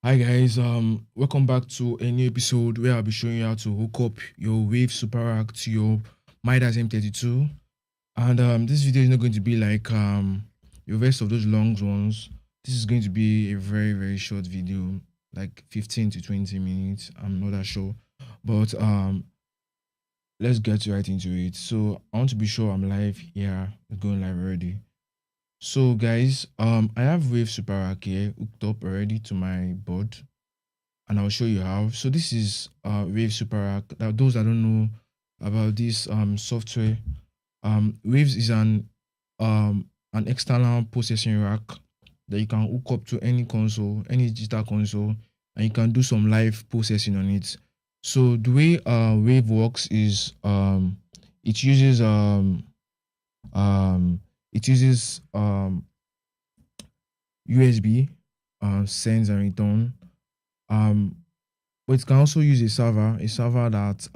Hi guys, welcome back to a new episode where I'll be showing you how to hook up your Wave Superrack to your Midas M32. And this video is not going to be like the rest of those long ones. This is going to be a very short video, like 15 to 20 minutes. I'm not that sure, but let's get right into it. So I want to be sure I'm live. Yeah, it's going live already. So guys, I have Wave Superrack here hooked up already to my board, and I'll show you how. So this is Wave Superrack. Now, those that don't know about this software, Waves is an external processing rack that you can hook up to any console, any digital console, and you can do some live processing on it. So the way Wave works is it uses um it uses USB sends and return. Um, but it can also use a server that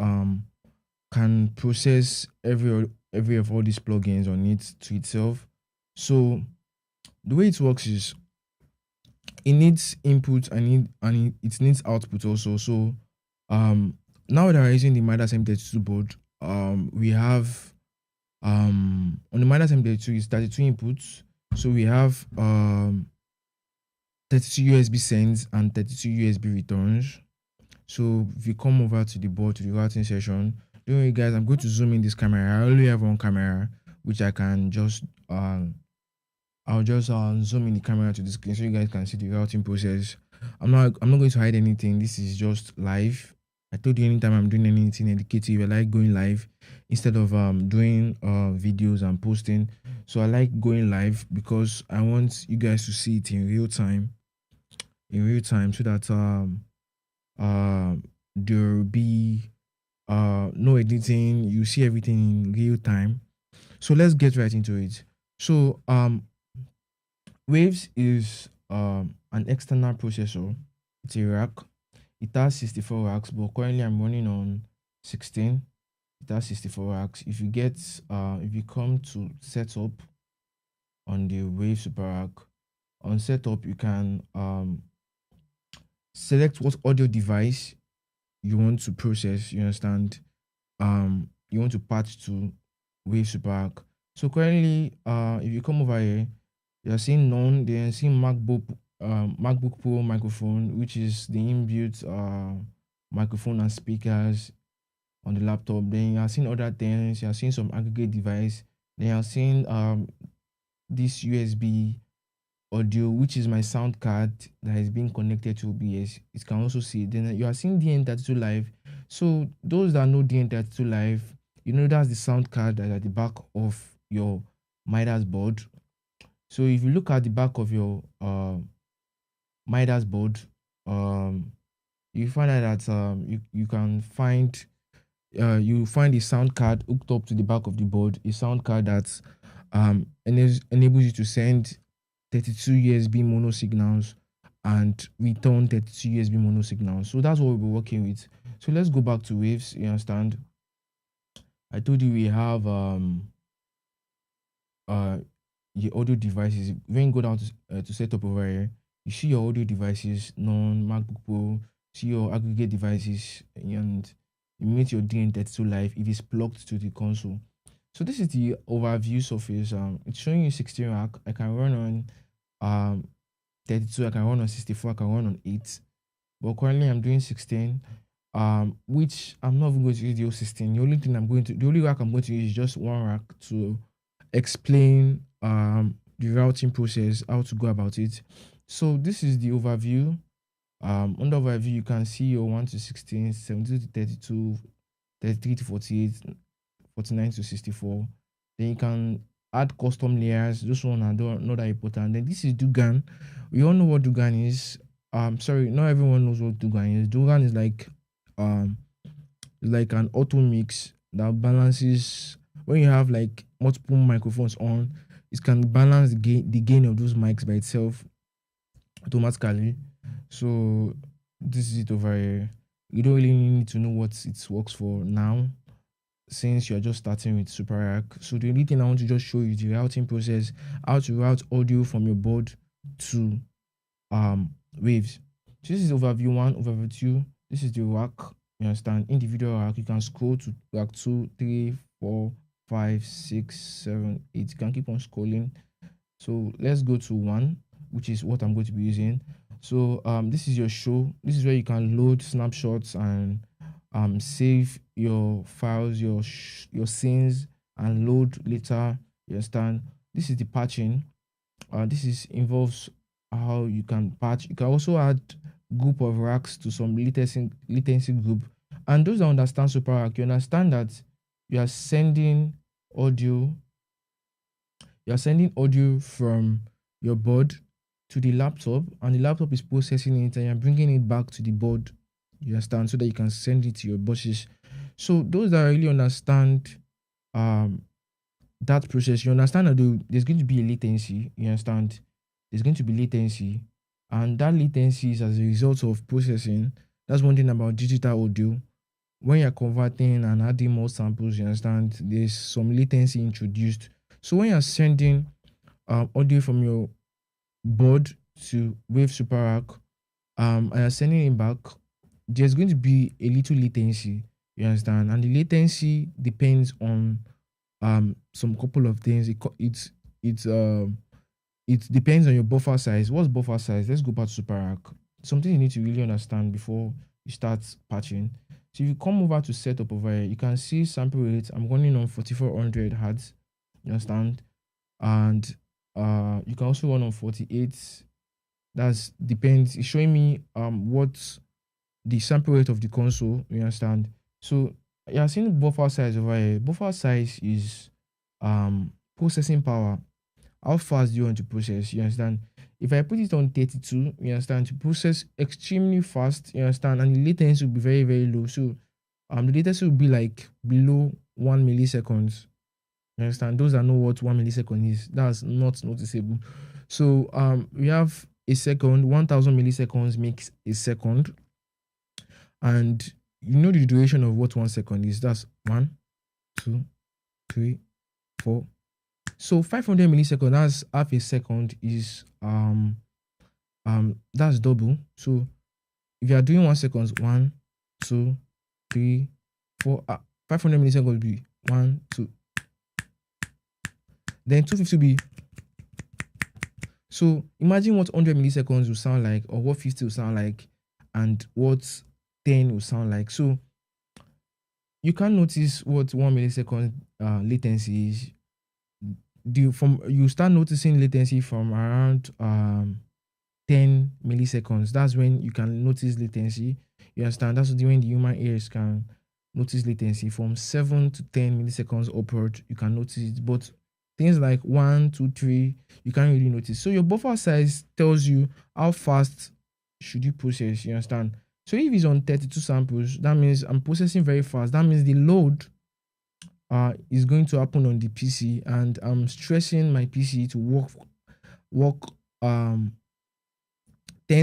can process every of all these plugins on it to itself. So the way it works is it needs input and it needs output also. So now that we're using the Midas M32 board, we have on the Midas M32 is 32 inputs. So we have 32 USB sends and 32 USB returns. So if you come over to the board, to the routing session, don't worry guys, I'm going to zoom in this camera. I only have one camera, which I can just I'll just zoom in the camera to the screen so you guys can see the routing process. I'm not going to hide anything. This is just live. I told you anytime I'm doing anything educative, I like going live instead of doing videos and posting. So I like going live because I want you guys to see it in real time, so that uh, there'll be no editing. You see everything in real time. So let's get right into it. So Waves is an external processor. It's a rack. It has 64 racks, but currently I'm running on 16. It has 64 racks. If you come to setup on the Wave Super Rack, on setup you can select what audio device you want to process. You understand? You want to patch to Wave Superrack. So currently, if you come over here, you're seeing none. Then you're seeing MacBook Pro microphone, which is the inbuilt microphone and speakers on the laptop. Then you're seeing other things. You're seeing some aggregate device. Then you're seeing this USB audio, which is my sound card that is being connected to OBS. It can also see. Then you are seeing DN32 live. So those that know DN32 live, you know that's the sound card that at the back of your Midas board. So if you look at the back of your Midas board, you find out that you can find you find a sound card hooked up to the back of the board, a sound card that enables you to send 32 USB mono signals and return 32 USB mono signals. So that's what we'll be working with. So let's go back to Waves. You understand? I told you we have your audio devices. When you go down to setup over here, you see your audio devices, MacBook Pro, see your aggregate devices, and you meet your DN32 live. It is plugged to the console. So this is the overview surface. It's showing you 16 rack. I can run on 32, I can run on 64, I can run on 8. But currently I'm doing 16. Which I'm not even going to use the whole 16. The only rack I'm going to use is just one rack to explain the routing process, how to go about it. So this is the overview. Under overview, you can see your 1 to 16, 72 to 32, 33 to 48, 49 to 64. Then you can add custom layers. This one are not that important. Then this is Dugan. We all know what Dugan is. Sorry, not everyone knows what Dugan is. Dugan is like an auto mix that balances when you have like multiple microphones on. It can balance the gain of those mics by itself automatically. So this is it over here. You don't really need to know what it works for now, since you're just starting with Superrack. So the only thing I want to just show you is the routing process, how to route audio from your board to Waves. So this is overview 1, overview 2. This is the rack. You understand? Individual rack. You can scroll to rack 2, 3, 4, 5, 6, 7, 8. You can keep on scrolling. So let's go to 1, which is what I'm going to be using. So this is your show. This is where you can load snapshots and save your files, your scenes, and load later. You understand? This is the patching. This is involves how you can patch. You can also add group of racks to some latency group. And those that understand super rack, you understand that you are sending audio. You are sending audio from your board to the laptop, and the laptop is processing it, and you're bringing it back to the board. You understand, so that you can send it to your bosses. So those that really understand um that process, you understand that there's going to be a latency. You understand, there's going to be latency, and that latency is as a result of processing. That's one thing about digital audio. When you're converting and adding more samples, you understand, there's some latency introduced. So when you're sending audio from your board to Wave Superrack, and you're sending it back, there's going to be a little latency. You understand, and the latency depends on some couple of things. It depends on your buffer size. What's buffer size? Let's go back to Superrack. Something you need to really understand before you start patching. So if you come over to setup over here, you can see sample rate. I'm running on 4400 hertz. You understand? And you can also run on 48. That's depends. It's showing me what the sample rate of the console. You understand? So you're seeing buffer size over here. Buffer size is processing power. How fast do you want to process? You understand? If I put it on 32, you understand, to process extremely fast, you understand, and the latency will be very, very low. So the latency will be like below 1 milliseconds. You understand? Those that know what 1 millisecond is, that's not noticeable. So we have a second, 1000 milliseconds makes a second. And you know the duration of what 1 second is. That's 1, 2, 3, 4. So 500 milliseconds, that's half a second, is that's double. So if you are doing 1 second, 1, 2, 3, 4, 500 milliseconds will be 1, 2. Then 250 will be. So imagine what 100 milliseconds will sound like, or what 50 will sound like, and what 10 will sound like. So you can notice what 1 millisecond latency is. You start noticing latency from around 10 milliseconds. That's when you can notice latency. You understand? That's when the human ears can notice latency. From 7 to 10 milliseconds upward, you can notice it. But things like 1, 2, 3, you can't really notice. So your buffer size tells you how fast should you process. You understand? So if it's on 32 samples, that means I'm processing very fast. That means the load is going to happen on the PC, and I'm stressing my PC to work 10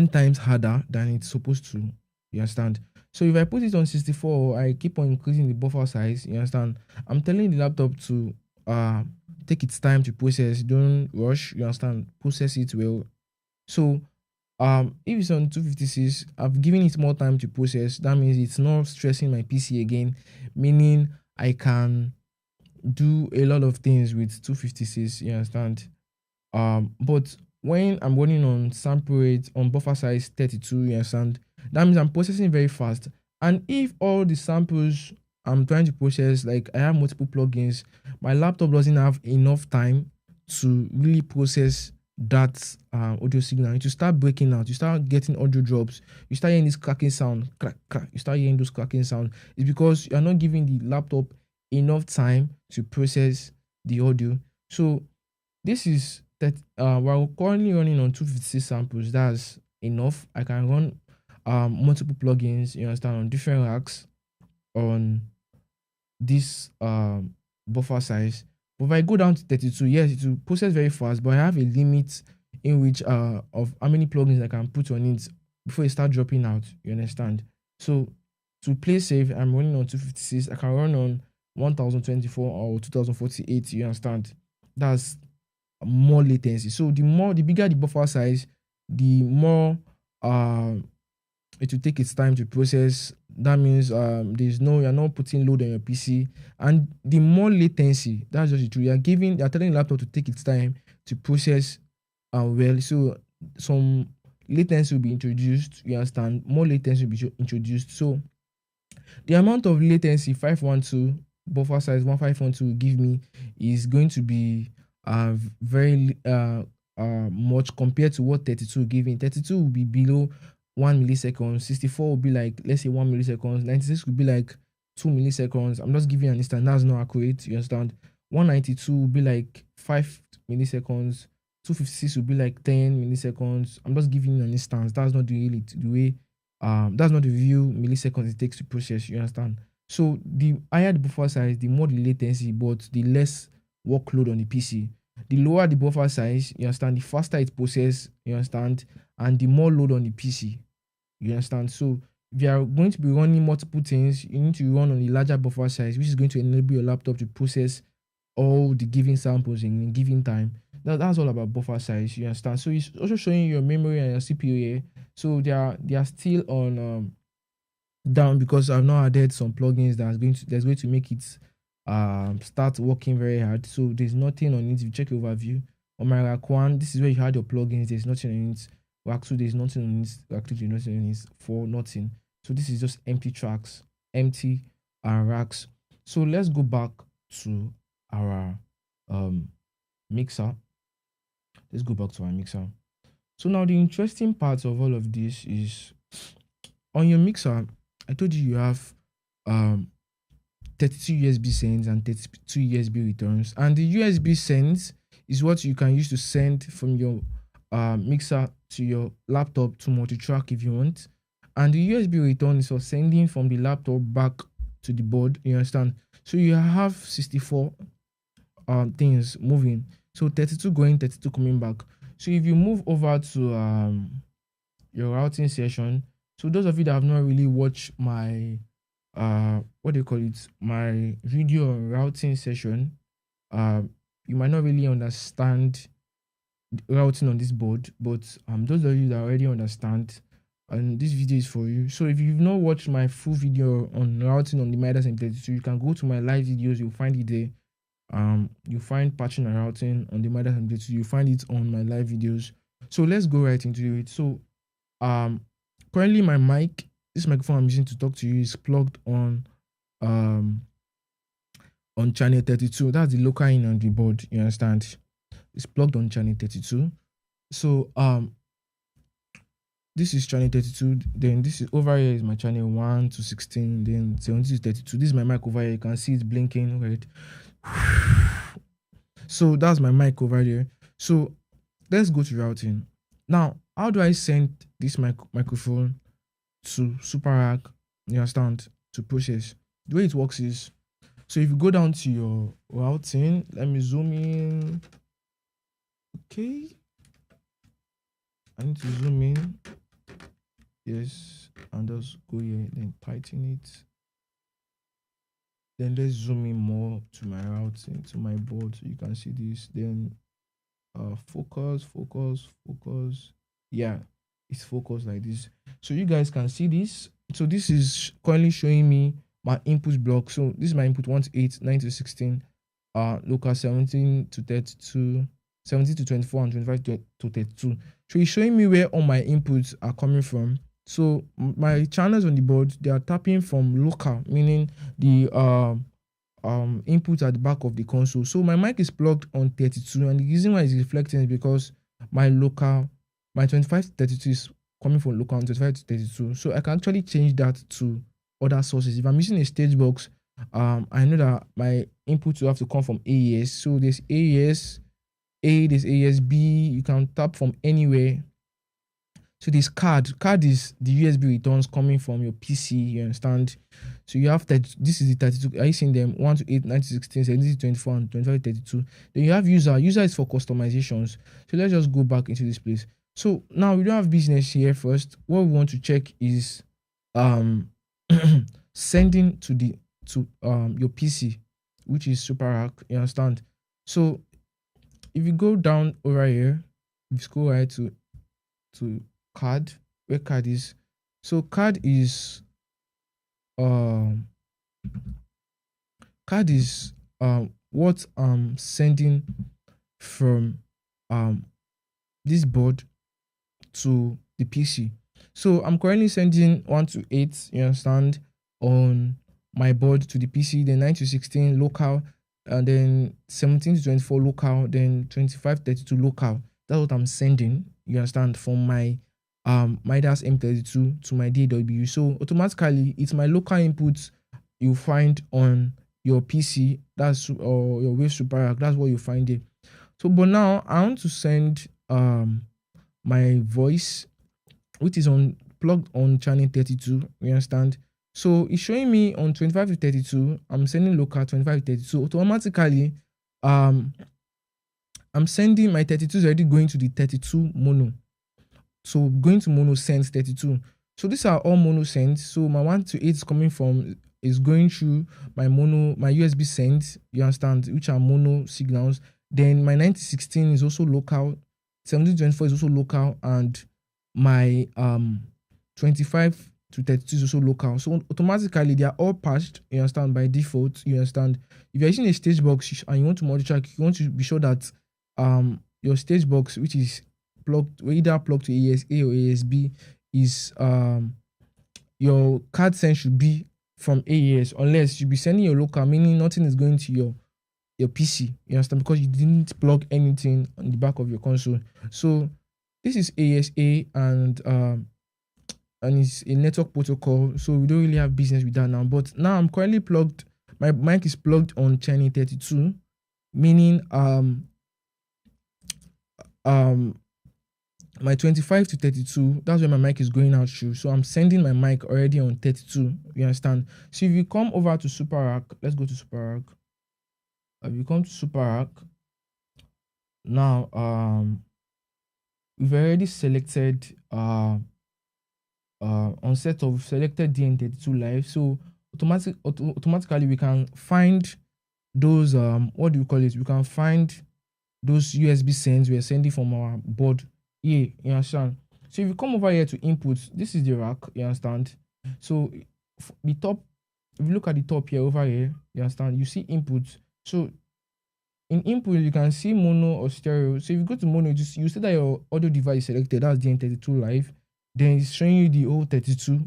times harder than it's supposed to. You understand? So if I put it on 64, I keep on increasing the buffer size. You understand? I'm telling the laptop to take its time to process. Don't rush. You understand? Process it well. So if it's on 256, I've given it more time to process. That means it's not stressing my PC again, meaning I can do a lot of things with 256. You understand? But when I'm running on sample rate on buffer size 32, you understand, that means I'm processing very fast. And if all the samples I'm trying to process, like I have multiple plugins, my laptop doesn't have enough time to really process that audio signal. You start breaking out, you start getting audio drops, you start hearing this cracking sound, crack, crack, you start hearing those cracking sound. It's because you're not giving the laptop enough time to process the audio. So this is that we're currently running on 256 samples. That's enough. I can run multiple plugins, you understand, on different racks on this buffer size. But if I go down to 32, yes, it will process very fast, but I have a limit in which of how many plugins I can put on it before it start dropping out. You understand? So to play safe, I'm running on 256. I can run on 1024 or 2048. You understand? That's more latency. So the bigger the buffer size, the more it will take its time to process. That means you're not putting load on your PC, and the more latency, that's just the truth. You're telling the laptop to take its time to process well. So some latency will be introduced, you understand, more latency will be introduced. So the amount of latency 512 buffer size 1512 will give me is going to be very much compared to what 32 will give me. 32 will be below 1 millisecond, 64 will be like, let's say, 1 millisecond, 96 will be like 2 milliseconds. I'm just giving you an instance, that's not accurate, you understand. 192 will be like 5 milliseconds, 256 will be like 10 milliseconds. I'm just giving you an instance. That's not the way that's not the real milliseconds it takes to process, you understand. So the higher the buffer size, the more the latency, but the less workload on the PC. The lower the buffer size, you understand, the faster it processes, you understand, and the more load on the PC, you understand. So if you are going to be running multiple things, you need to run on a larger buffer size, which is going to enable your laptop to process all the given samples in a given time. That's all about buffer size, you understand. So it's also showing your memory and your CPU here. So they are still on down because I've now added some plugins that's going to make it start working very hard. So there's nothing on it. If you check overview on my rack 1, this is where you had your plugins. There's nothing on it. Rack 2, there's nothing on it. Rack 3, there's nothing on it. 4, nothing. So this is just empty tracks, empty racks. So let's go back to our mixer. Let's go back to our mixer. So now the interesting part of all of this is on your mixer. I told you have 32 USB sends and 32 USB returns, and the USB sends is what you can use to send from your mixer to your laptop to multi-track if you want, and the USB return is for sending from the laptop back to the board, you understand. So you have 64 things moving, so 32 going, 32 coming back. So if you move over to your routing session, so those of you that have not really watched my what do you call it, my video on routing session, you might not really understand routing on this board, but those of you that already understand, and this video is for you. So if you've not watched my full video on routing on the Midas M32, you can go to my live videos, you'll find it there. You find patching and routing on the Midas M32, you find it on my live videos. So let's go right into it. So currently my mic, this microphone I'm using to talk to you, is plugged on channel 32. That's the local in on the board, you understand. It's plugged on channel 32. So this is channel 32. Then this is over here is my channel 1 to 16. Then 17 to 32. This is my mic over here. You can see it's blinking, right? So that's my mic over there. So let's go to routing. Now, how do I send this microphone to Superrack, you understand, to process? The way it works is, so if you go down to your routing, let me zoom in. Okay, I need to zoom in. Yes, and just go here, then tighten it. Then let's zoom in more to my routing, to my board, so you can see this. Then focus. Yeah, it's focused like this, so you guys can see this. So this is currently showing me my input block. So this is my input 1 to 8, 9 to 16, local 17 to 32, 17 to 24, and 25 to 32. So it's showing me where all my inputs are coming from. So my channels on the board, they are tapping from local, meaning the input at the back of the console. So my mic is plugged on 32, and the reason why it's reflecting is because my 25 to 32 is coming from local, and 25 to 32. So I can actually change that to other sources. If I'm using a stage box, I know that my input will have to come from AES. So there's AES A, there's AES B. You can tap from anywhere. So this card is the USB returns coming from your PC, you understand. So you have that. This is the 32. Are you seeing them? 1 to 8, 9 to 16, 17 to 24, and 25 to 32. Then you have user. User is for customizations. So let's just go back into this place. So now we don't have business here first. What we want to check is sending to your PC, which is Superrack, you understand. So if you go down over here, if you scroll right to card, where card is, So um card is what I'm sending from um this board to the PC. So I'm currently sending 1 to 8, you understand, on my board to the PC, then 9 to 16 local, and then 17 to 24 local, then 25 to 32 local. That's what I'm sending, you understand, from my Midas M32 to my DAW. So automatically it's my local inputs you find on your PC, that's or your Wave Superrack, that's what you find it. So but now I want to send my voice, which is on plugged on channel 32, you understand. So it's showing me on 25 to 32, I'm sending local 25 to 32 automatically. um I'm sending my 32 is already going to the 32 mono. So going to mono sends 32. So these are all mono sends. So my 1 to 8 is going through my mono, my USB sends, you understand, which are mono signals. Then my 9 to 16 is also local, 17 to 24 is also local, and my 25 to 32 is also local. So automatically they are all patched, you understand, by default, you understand. If you're using a stage box and you want to multi-track, you want to be sure that your stage box, which is either plugged to ASA or ASB, is your card send should be from AES, unless you be sending your local, meaning nothing is going to your PC, you understand, because you didn't plug anything on the back of your console. So this is ASA, and it's a network protocol, so we don't really have business with that now. But now I'm currently plugged, my mic is plugged on channel 32, meaning my 25 to 32, that's where my mic is going out through. So I'm sending my mic already on 32, you understand. So if you come over to Superrack, let's go to Superrack. If you come to Superrack now, we've already selected on setup, we've selected DN32 live. So automatically we can find those what do you call it, we can find those USB sends we are sending from our board here, you understand. So if you come over here to input, this is the rack, you understand. So the top, if you look at the top here over here, you understand, you see input. So in input you can see mono or stereo. So if you go to mono, you see that your audio device is selected, that's DN32 live, then it's showing you the whole 32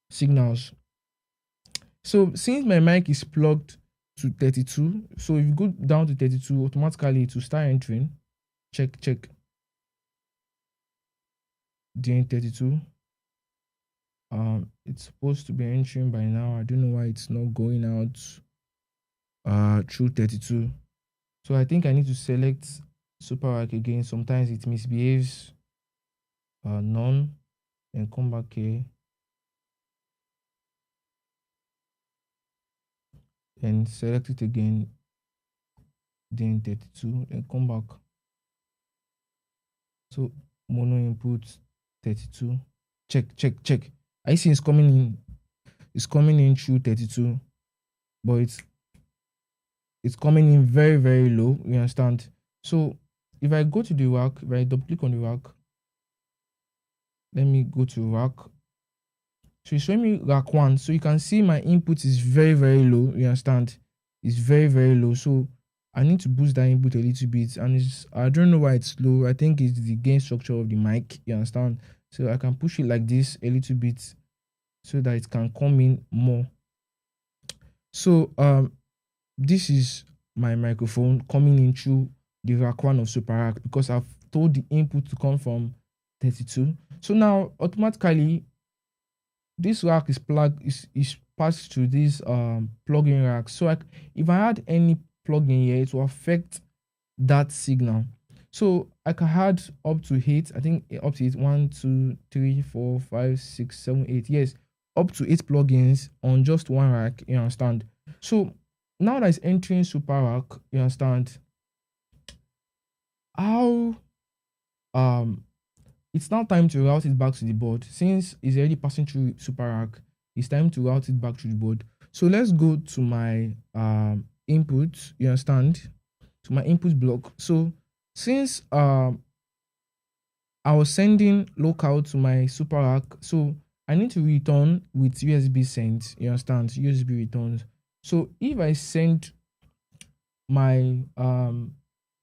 signals. So since my mic is plugged to 32, so if you go down to 32, automatically it will start entering. Check DN32. It's supposed to be entering by now. I don't know why it's not going out through 32. So I think I need to select Superrack again. Sometimes it misbehaves. None, and come back here and select it again, then 32, and come back. So mono input 32. Check. I see it's coming in through 32, but it's coming in very, very low, you understand. So if I go to the rack, if I double click on the rack, let me go to rack. So it's showing me rack 1. So you can see my input is very, very low, you understand. It's very, very low. So I need to boost that input a little bit, and I don't know why it's low. I think it's the gain structure of the mic, you understand. So I can push it like this a little bit so that it can come in more. So this is my microphone coming in through the rack 1 of Superrack, because I've told the input to come from 32. So now automatically this rack is passed to this plugin rack. So if I add any plugin here, it will affect that signal. So I can add up to 8, I think up to 8, 1 2 3 4 5 6 7 8, yes, up to 8 plugins on just one rack, you understand. So now that it's entering Superrack, you understand how it's now time to route it back to the board. Since it's already passing through Superrack, it's time to route it back to the board. So let's go to my input, you understand, to my input block. So since I was sending local to my Superrack, so I need to return with USB send. You understand? USB returns. So if I send my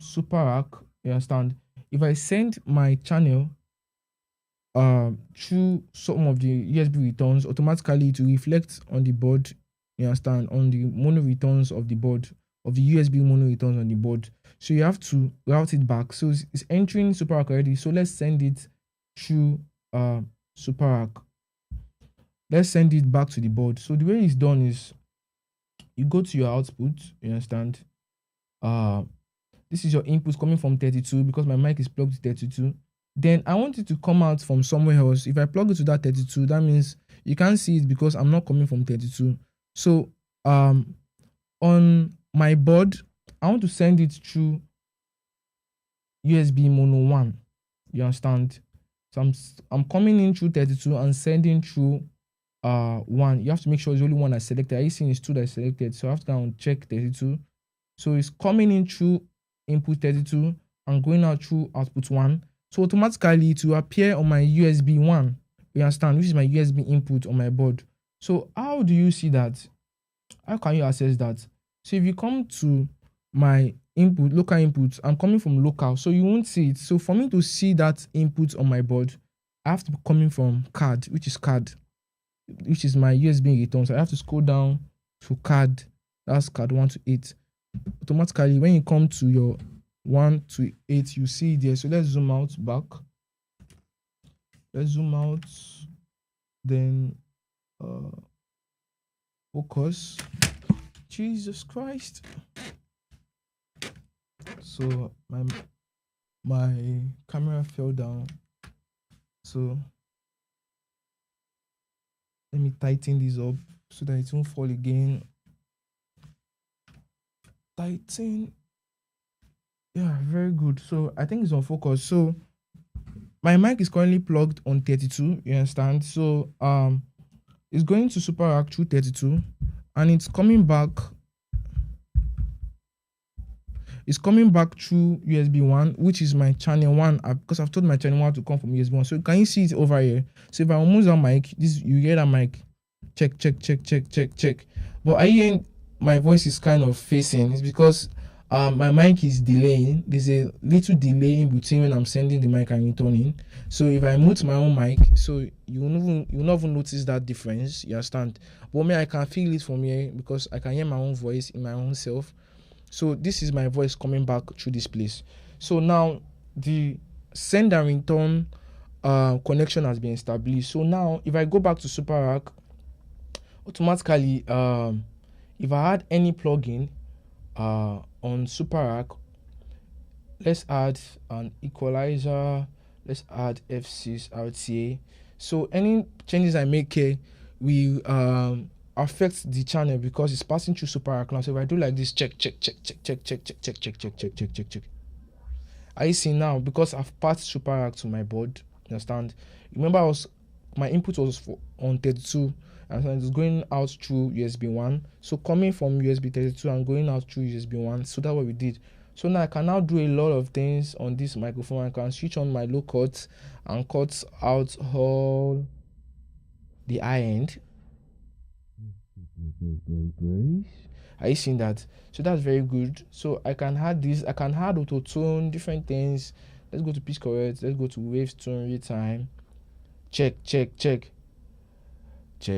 Superrack, you understand? If I send my channel through some of the USB returns, automatically to reflect on the board, you understand, on the mono returns of the board, of the USB mono returns on the board. So you have to route it back. So it's entering Superrack already. So let's send it through Superrack. Let's send it back to the board. So the way it's done is you go to your output, you understand. This is your input coming from 32 because my mic is plugged to 32. Then I want it to come out from somewhere else. If I plug it to that 32, that means you can't see it because I'm not coming from 32. So on my board, I want to send it through USB mono 1. You understand? So I'm coming in through 32 and sending through 1. You have to make sure it's only one I selected. I see it's 2 that I selected, so I have to go and check 32. So it's coming in through input 32 and going out through output 1. So automatically it will appear on my USB 1. You understand? Which is my USB input on my board. So how do you see that? How can you access that? So if you come to my input, local input, I'm coming from local, so you won't see it. So for me to see that input on my board, I have to be coming from card, which is my USB return. So I have to scroll down to card. That's card 1 to 8. Automatically, when you come to your 1 to 8, you see it there. So let's zoom out back. Let's zoom out. Then focus. Jesus Christ. So my camera fell down. So let me tighten this up so that it won't fall again. Tighten. Yeah, very good. So I think it's on focus. So my mic is currently plugged on 32. You understand? So it's going to Superrack through 32, and it's coming back. It's coming back through USB 1, which is my channel 1, because I've told my channel 1 to come from USB 1. So can you see it over here? So if I remove that mic, you hear that mic. Check. But I hear my voice is kind of facing. It's because my mic is delaying. There's a little delay in between when I'm sending the mic and returning. So if I mute my own mic, so you'll not even notice that difference. You understand? But me, I can feel it from here because I can hear my own voice in my own self. So this is my voice coming back through this place. So now the send and return connection has been established. So now if I go back to Superrack, automatically if I add any plugin on Superrack, let's add an equalizer, let's add F6 RTA. So any changes I make here will affect the channel because it's passing through Superrack now. So if I do like this, check. I see now because I've passed Superrack to my board. Understand? Remember, my input was on 32, and so it's going out through USB 1. So coming from USB 32 and going out through USB 1. So that's what we did. So now I can now do a lot of things on this microphone. I can switch on my low cut and cut out all the high end. Are you seeing that? So that's very good. So I can add this. I can add auto tune, different things. Let's go to pitch correct. Let's go to waves tone retime. Check. So,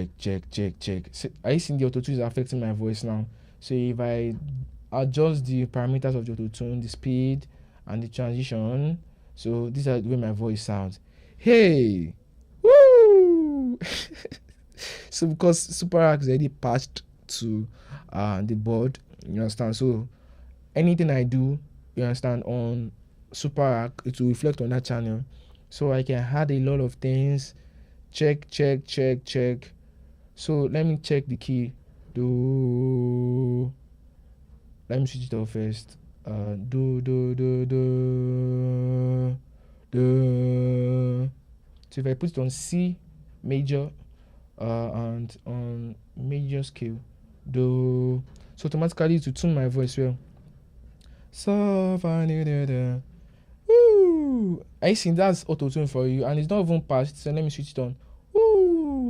are you seeing the auto tune is affecting my voice now? So if I adjust the parameters of the auto tune, the speed and the transition, so these are the way my voice sounds. Hey, woo! So because Superrack is already patched to the board, you understand? So anything I do, you understand, on Superrack, it will reflect on that channel. So I can add a lot of things. Check. So let me check the key. Do. Let me switch it off first. Do. So if I put it on C major and on major scale, do. So automatically to tune my voice well. So woo! I think that's auto tune for you, and it's not even patched. So let me switch it on. Woo!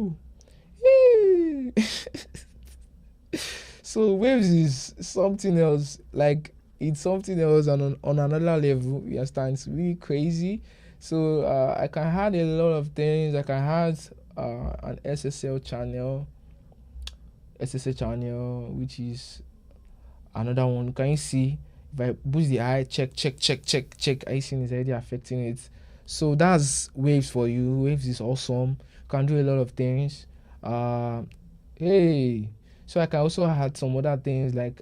So waves is something else. Like it's something else on another level. You understand? It's really crazy. So I can add a lot of things. I can add an SSL channel, which is another one. Can you see? If I boost the eye, check. Are you seeing it's already affecting it? So that's waves for you. Waves is awesome. Can do a lot of things. Uh, hey. So I can also add some other things like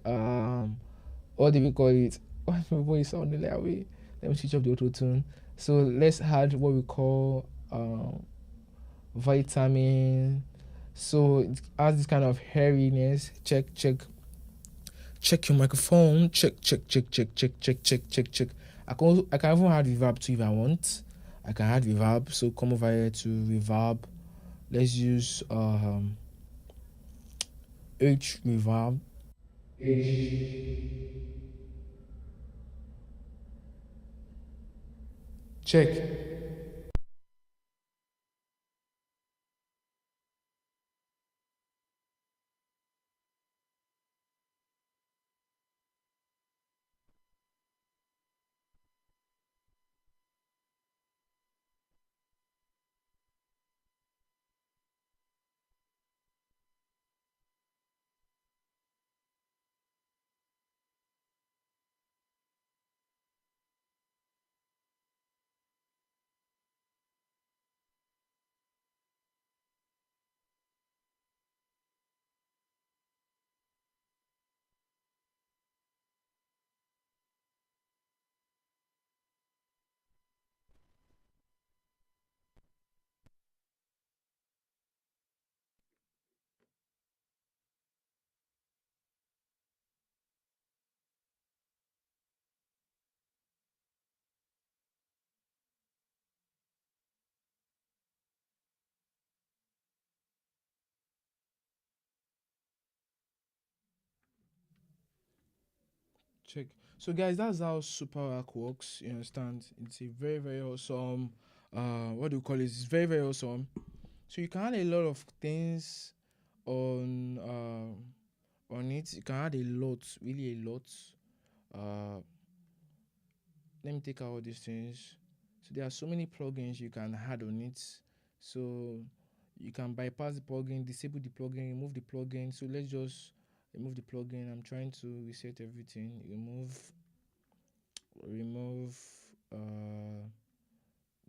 what do we call it? Why my voice sounding that way? Let me switch up the auto tune. So let's add what we call vitamin. So it has this kind of hairiness. Check your microphone. Check. I can even add reverb too if I want. I can add reverb. So come over here to reverb. Let's use H reverb. Check. Check. So guys, that's how Superrack works. You understand? It's a very very awesome. What do you call it? It's very very awesome. So you can add a lot of things on it. You can add a lot, really a lot. Uh, Let me take out all these things. So there are so many plugins you can add on it. So you can bypass the plugin, disable the plugin, remove the plugin. So let's just remove the plugin. I'm trying to reset everything. Remove,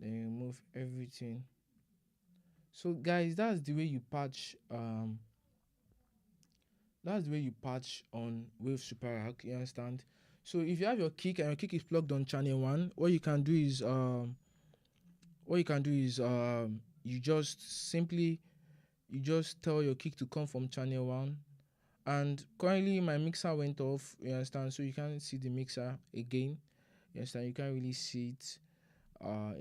then remove everything. So guys, that's the way you patch on Wave Superrack. You understand? So if you have your kick and your kick is plugged on channel one, you just tell your kick to come from channel one. And currently my mixer went off. You understand? So you can't see the mixer again. You understand? You can't really see it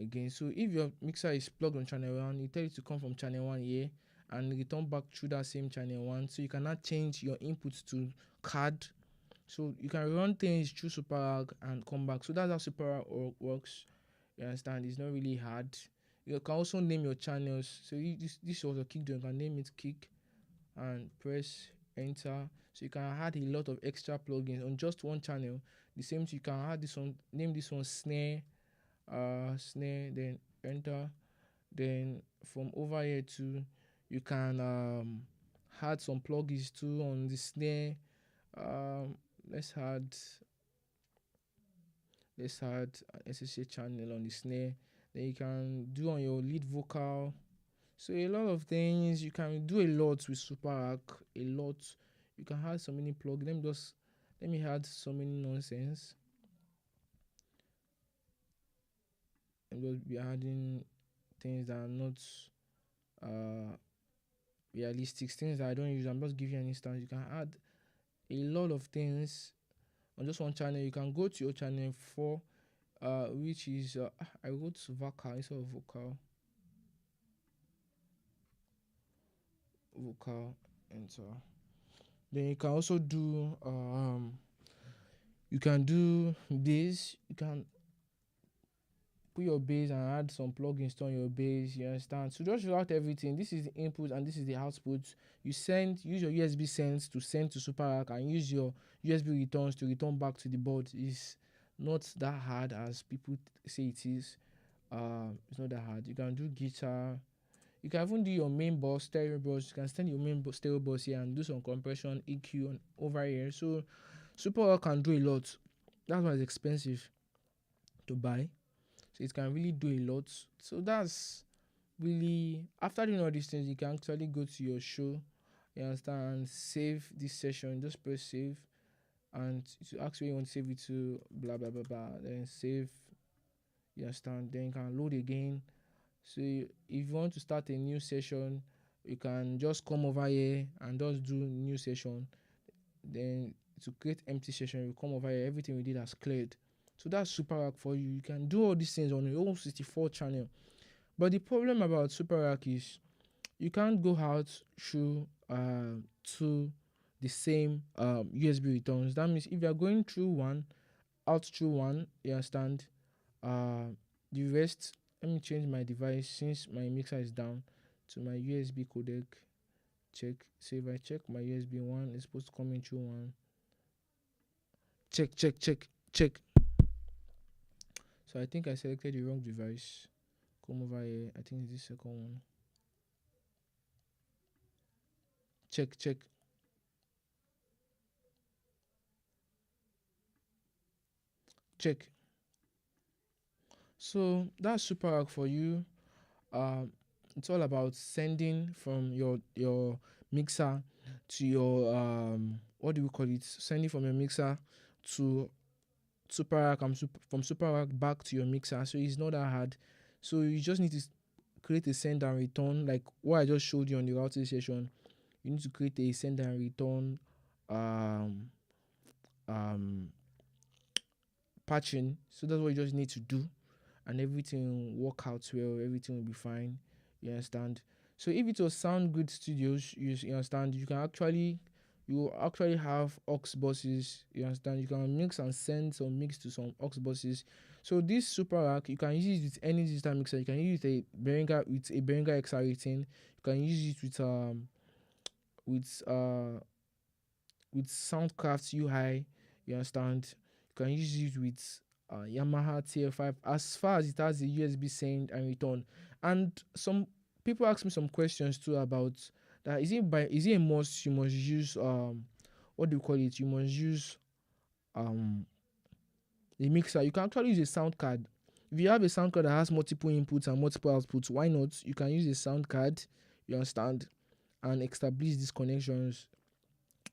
again. So if your mixer is plugged on channel one, it tells you to come from channel one here and return back through that same channel one. So you cannot change your inputs to card. So you can run things through Superrack and come back. So that's how Superrack works. You understand? It's not really hard. You can also name your channels. So this was a kick drum. You can name it kick and press enter. So you can add a lot of extra plugins on just one channel. The same thing, you can add this one, name this one snare, then enter. Then from over here too, you can add some plugins too on the snare. Um, let's add an SSA channel on the snare. Then you can do on your lead vocal. So a lot of things you can do a lot with Superrack. A lot. You can add so many plugins. Let me add so many nonsense. I'm just be adding things that are not uh realistic, things that I don't use. I'm just giving you an instance. You can add a lot of things on just one channel. You can go to your channel 4, which is I go to vocal instead of vocal enter. Then you can also do you can do this. You can put your base and add some plugins on your base, you understand? So just route everything. This is the input and this is the output. You use your USB sends to send to Superrack, and use your USB returns to return back to the board. It's not that hard as people say it is. It's not that hard. You can do guitar. You can even do your main bus, stereo bus. You can send your main stereo bus here and do some compression, EQ over here. So Superrack can do a lot. That's why it's expensive to buy. So it can really do a lot. So that's really, after doing all these things, you can actually go to your show, you understand, and save this session. Just press save, and to ask where you want to save it to, blah blah blah blah. Then save, you understand. Then you can load again. So if you want to start a new session, you can just come over here and just do new session. Then to create empty session, you come over here, everything we did has cleared. So that's Superrack for you. You can do all these things on your own 64 channel. But the problem about Superrack is you can't go out through to the same USB returns. That means if you are going through one, out through one, you understand, the rest, let me change my device since my mixer is down to my USB codec. Check. So if I check my USB one, it's supposed to come in through one. Check. So I think I selected the wrong device. Come over here. I think it's the second one. Check. So that's Superrack for you. It's all about sending from your mixer to your what do we call it? Sending from your mixer to Superrack, and from Superrack back to your mixer. So it's not that hard. So you just need to create a send and return, like what I just showed you on the routing session. You need to create a send and return patching. So that's what you just need to do, and everything will work out well. Everything will be fine. You understand? So if it was Sound Good Studios, you understand, you actually have aux buses. You understand? You can mix and send some mix to some aux buses. So this Superrack, you can use it with any digital mixer. You can use it with a Behringer XR18. You can use it with Soundcraft UI. You understand? You can use it with Yamaha TF5, as far as it has a USB send and return. And some people ask me some questions too about that. Is it a must? You must use what do you call it? You must use the mixer. You can actually use a sound card. If you have a sound card that has multiple inputs and multiple outputs, why not? You can use a sound card, you understand, and establish these connections.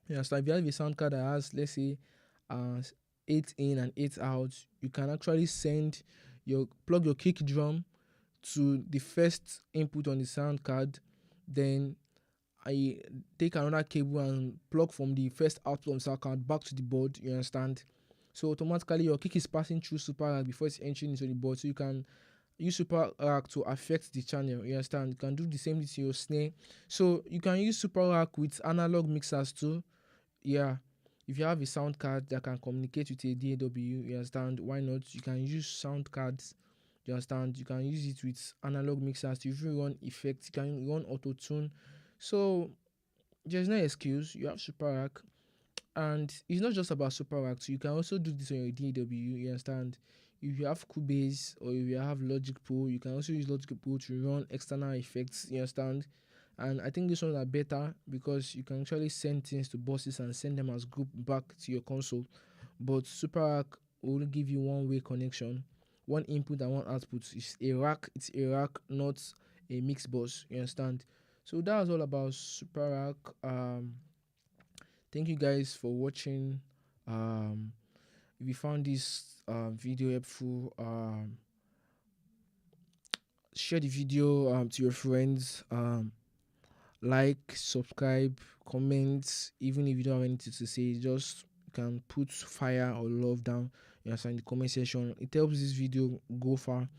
You understand? If you have a sound card that has, let's say, 8 in and 8 out, you can actually plug your kick drum to the first input on the sound card. Then I take another cable and plug from the first output on the sound card back to the board. You understand? So automatically your kick is passing through Superrack before it's entering into the board. So you can use Superrack to affect the channel. You understand? You can do the same thing to your snare. So you can use Superrack with analog mixers too. Yeah. If you have a sound card that can communicate with a DAW, you understand, why not? You can use sound cards. You understand? You can use it with analog mixers to even run effects. You can run auto tune. So there's no excuse. You have Superrack. And it's not just about Superrack. So you can also do this on your DAW. You understand? If you have Cubase or if you have Logic Pro, you can also use Logic Pro to run external effects. You understand? And I think these ones are better because you can actually send things to buses and send them as group back to your console. But Superrack will give you one-way connection, one input and one output. It's a rack, not a mix bus. You understand? So that was all about Superrack. Thank you guys for watching. If you found this video helpful, share the video to your friends. Like, subscribe, comment. Even if you don't have anything to say, just can put fire or love down in the comment section. It helps this video go far.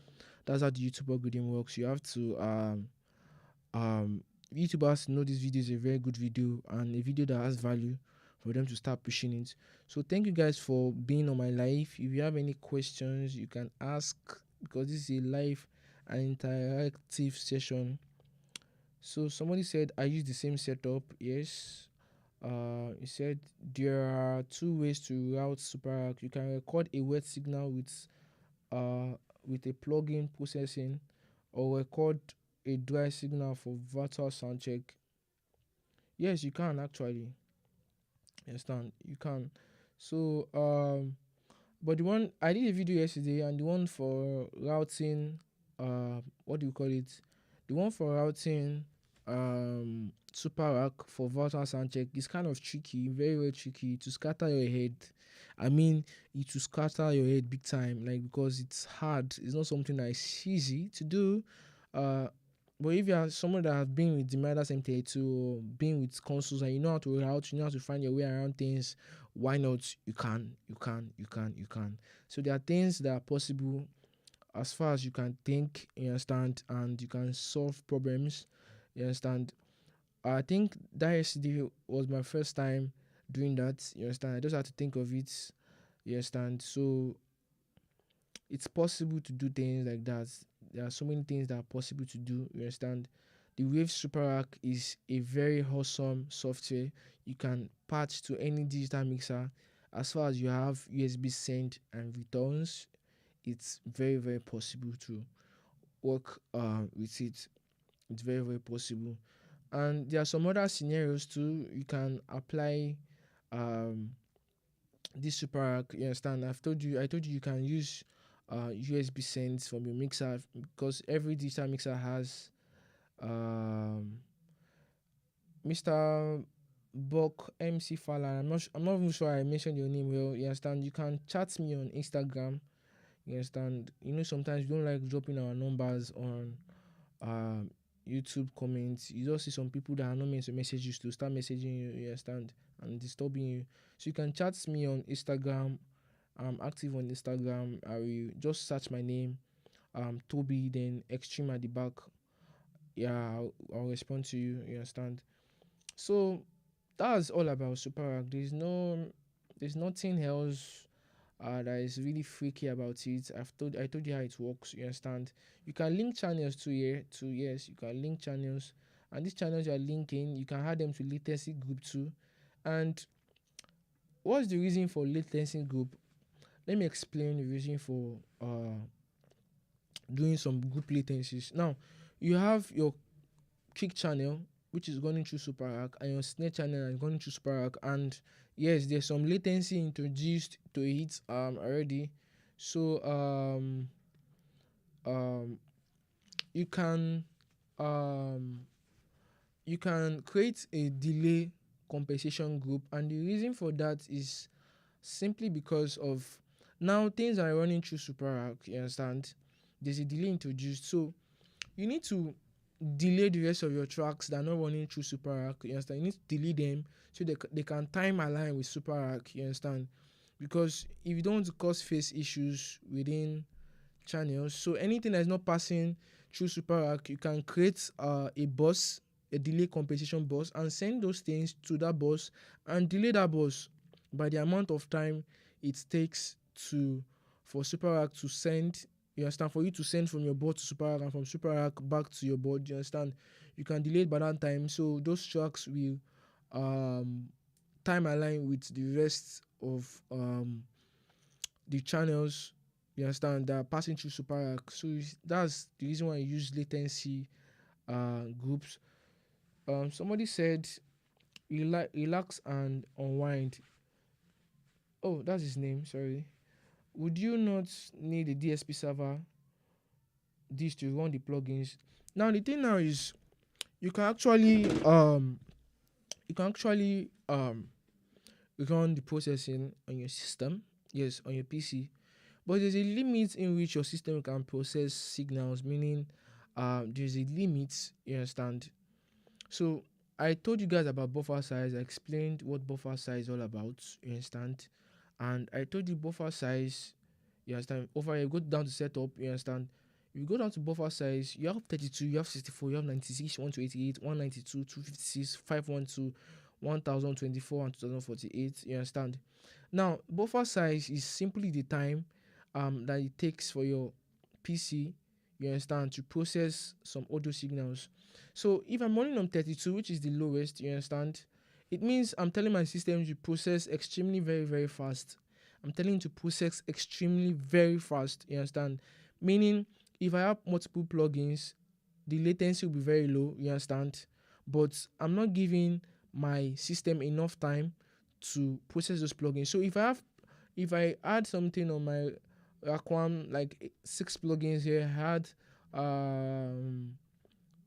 That's how the YouTube algorithm works. You have to YouTubers know this video is a very good video and a video that has value for them to start pushing it. So thank you guys for being on my live. If you have any questions, you can ask because this is a live and interactive session. So somebody said I use the same setup. Yes. He said there are two ways to route Superarc. You can record a wet signal uh with a plugin processing, or record a dry signal for virtual sound check. Yes, you can actually. You understand? You can. So but the one I did a video yesterday, and the one for routing, what do you call it? The one for routing, super rack for virtual sound check is kind of tricky, very very tricky to scatter your head. I mean, it will scatter your head big time, like because it's hard. It's not something that is easy to do. Uh, but if you are someone that has been with the Midas M32 or been with consoles and you know how to route, you know how to find your way around things, why not? You can. So there are things that are possible as far as you can think, you understand, and you can solve problems, you understand. I think that yesterday was my first time doing that, you understand. I just had to think of it, you understand. So it's possible to do things like that. There are so many things that are possible to do, you understand. The Wave Superrack is a very awesome software. You can patch to any digital mixer. As far as you have USB send and returns, it's very very possible to work with it. It's very very possible. And there are some other scenarios too. You can apply um this super rack, you understand. I told you you can use USB sends from your mixer, because every digital mixer has um Mr. Buck MC Fallon. I'm not even sure I mentioned your name well, you understand. You can chat me on Instagram, you understand. Sometimes we don't like dropping our numbers on um YouTube comments. You just see some people that are not meant to message you to start messaging you, you understand, and disturbing you. So you can chat me on Instagram. I'm active on Instagram. I will just search my name, Toby, then extreme at the back. Yeah, I'll respond to you. You understand? So that's all about Super Rack. There's nothing else that is really freaky about it. I told you how it works. You understand? You can link channels to here. To Yes, you can link channels, and these channels you are linking, you can add them to latency group too. And what's the reason for latency group? Let me explain the reason for doing some group latencies. Now, you have your kick channel, which is going through Super Rack, and your snare channel is going through Super Rack. And yes, there's some latency introduced to it already. So um you can um you can create a delay compensation group, and the reason for that is simply because of, now things are running through Super Rack, you understand. There's a delay introduced, so you need to delay the rest of your tracks that are not running through Super Rack, you understand. You need to delay them so they can time align with Super Rack, you understand. Because if you don't want to cause phase issues within channels, so anything that's not passing through Super Rack, you can create a bus, a delay compensation bus, and send those things to that bus and delay that bus by the amount of time it takes to for Super Rack to send, you understand, for you to send from your board to Super Rack and from Super Rack back to your board, you understand. You can delay it by that time, so those tracks will um time align with the rest of the channels, you understand, that are passing through Super Rack. So that's the reason why I use latency groups. Somebody said relax and unwind. Oh, that's his name, sorry. Would you not need a DSP server this to run the plugins? Now the thing now is, you can actually run the processing on your system, yes, on your PC. But there's a limit in which your system can process signals, meaning there's a limit, you understand. So I told you guys about buffer size. I explained what buffer size is all about, you understand. And I told you buffer size, you understand. Over here, go down to setup, you understand. If you go down to buffer size, you have 32, you have 64, you have 96, 128, 192, 256, 512, 1024, and 2048, you understand. Now, buffer size is simply the time that it takes for your PC, you understand, to process some audio signals. So if I'm running on 32, which is the lowest, you understand, it means I'm telling my system to process extremely very, very fast. I'm telling it to process extremely very fast, you understand? Meaning, if I have multiple plugins, the latency will be very low, you understand? But I'm not giving my system enough time to process those plugins. So if I add something on my rack one, like 6 plugins here, I had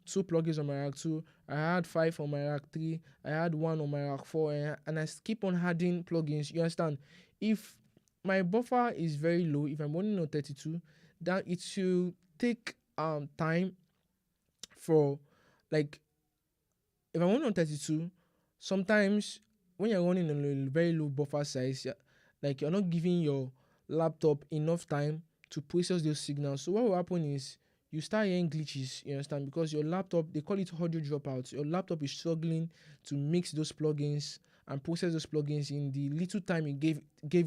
2 plugins on my rack 2, I had 5 on my rack 3, I had 1 on my rack 4, and I keep on adding plugins, you understand? If my buffer is very low, if I'm running on 32, then it should take time for, like, if I'm running on 32, sometimes when you're running on a very low buffer size, like, you're not giving your laptop enough time to process those signals. So what will happen is you start hearing glitches, you understand, because your laptop, they call it audio dropouts. Your laptop is struggling to mix those plugins and process those plugins in the little time you gave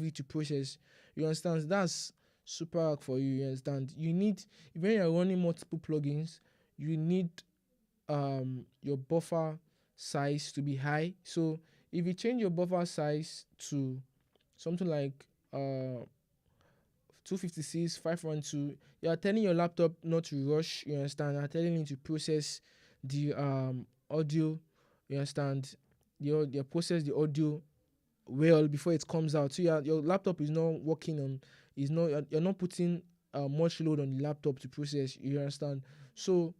it to process. You understand? That's super hard for you. You understand? You need, when you're running multiple plugins, you need your buffer size to be high. So if you change your buffer size to something like 256 512, you are telling your laptop not to rush, you understand? You're telling it to process the audio, you understand? You process the audio well before it comes out. So your laptop is not working on, is not, you're not putting much load on the laptop to process, you understand? So,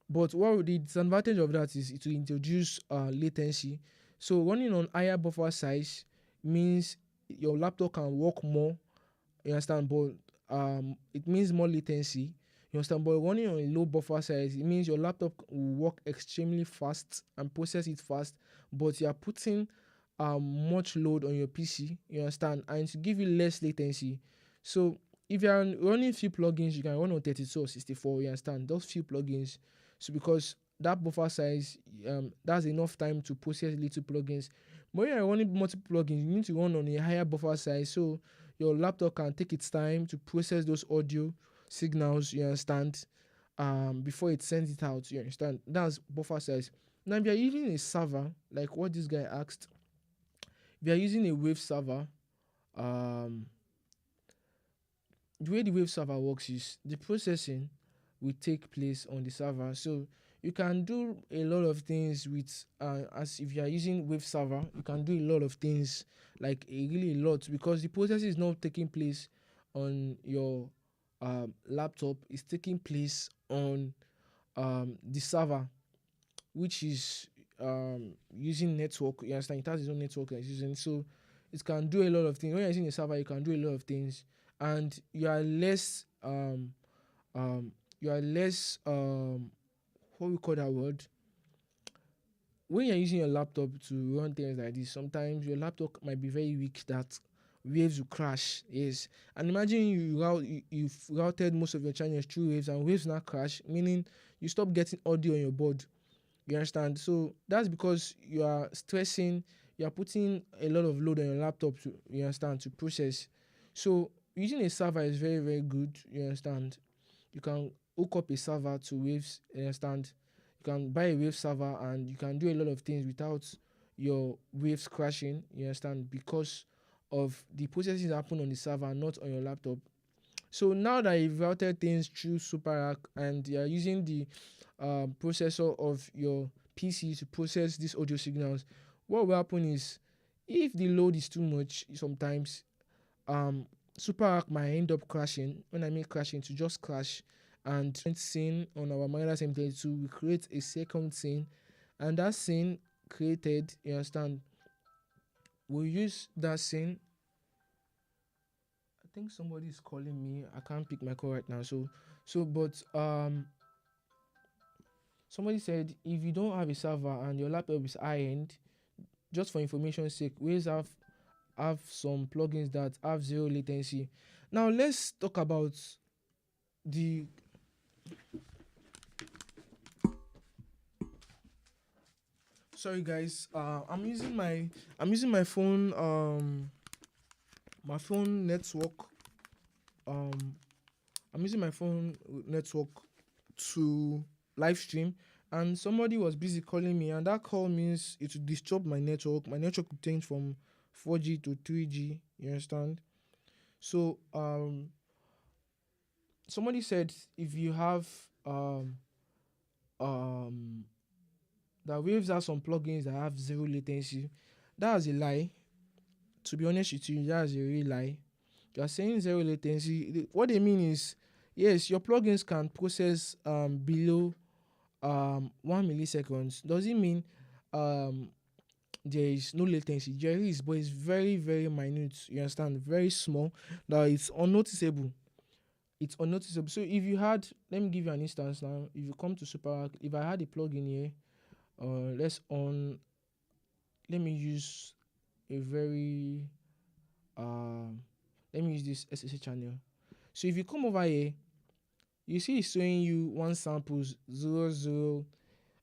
but what the disadvantage of that is it will introduce latency. So running on higher buffer size means your laptop can work more, you understand, but it means more latency, you understand. But running on a low buffer size, it means your laptop will work extremely fast and process it fast, but you are putting much load on your PC, you understand, and to give you less latency. So if you are running few plugins, you can run on 32 or 64, you understand, those few plugins. So because that buffer size, that's enough time to process little plugins. But when you're running multiple plugins, you need to run on a higher buffer size, so your laptop can take its time to process those audio signals, you understand, before it sends it out, you understand. That's buffer size. Now if you're using a server, like what this guy asked, if you're using a wave server, um the way the wave server works is the processing will take place on the server. So you can do a lot of things with, as if you are using wave server, you can do a lot of things, like really a lot, because the processing is not taking place on your laptop, it's taking place on the server, which is using network, you understand, it has its own network that it's using. So it can do a lot of things. When you're using a server, you can do a lot of things, and you are less what we call that word, when you're using your laptop to run things like this, sometimes your laptop might be very weak that waves will crash. Yes. And imagine you've routed most of your channels through waves and waves now crash, meaning you stop getting audio on your board. You understand? So that's because you are stressing, you are putting a lot of load on your laptop to, you understand, to process. So using a server is very, very good, you understand. You can hook up a server to waves, you understand. You can buy a wave server and you can do a lot of things without your waves crashing, you understand, because of the processing happen on the server, not on your laptop. So now that you've routed things through Superrack and you're using the processor of your PC to process these audio signals, what will happen is, if the load is too much, sometimes Superrack might end up crashing. When I mean crashing, to just crash. And scene on our Midas M32, we create a second scene, and that scene created, you understand, we'll use that scene. I think somebody is calling me. I can't pick my call right now. But somebody said if you don't have a server and your laptop is high end, just for information's sake, we have some plugins that have zero latency. Now let's talk about the sorry guys, I'm using my phone, my phone network, I'm using my phone network to live stream, and somebody was busy calling me, and that call means it would disturb my network. My network would change from 4G to 3G. You understand? So somebody said if you have um that Waves has some plugins that have zero latency. That's a lie. To be honest with you, that's a real lie. You are saying zero latency. What they mean is, yes, your plugins can process below 1 milliseconds. Does it mean um there is no latency? There is, but it's very, very minute. You understand? Very small. That it's unnoticeable. It's unnoticeable. So if you had, let me give you an instance now. If you come to Superrack, if I had a plugin here, let's on. Let me use a very let me use this SSH channel. So if you come over here, you see it's showing you one samples 0,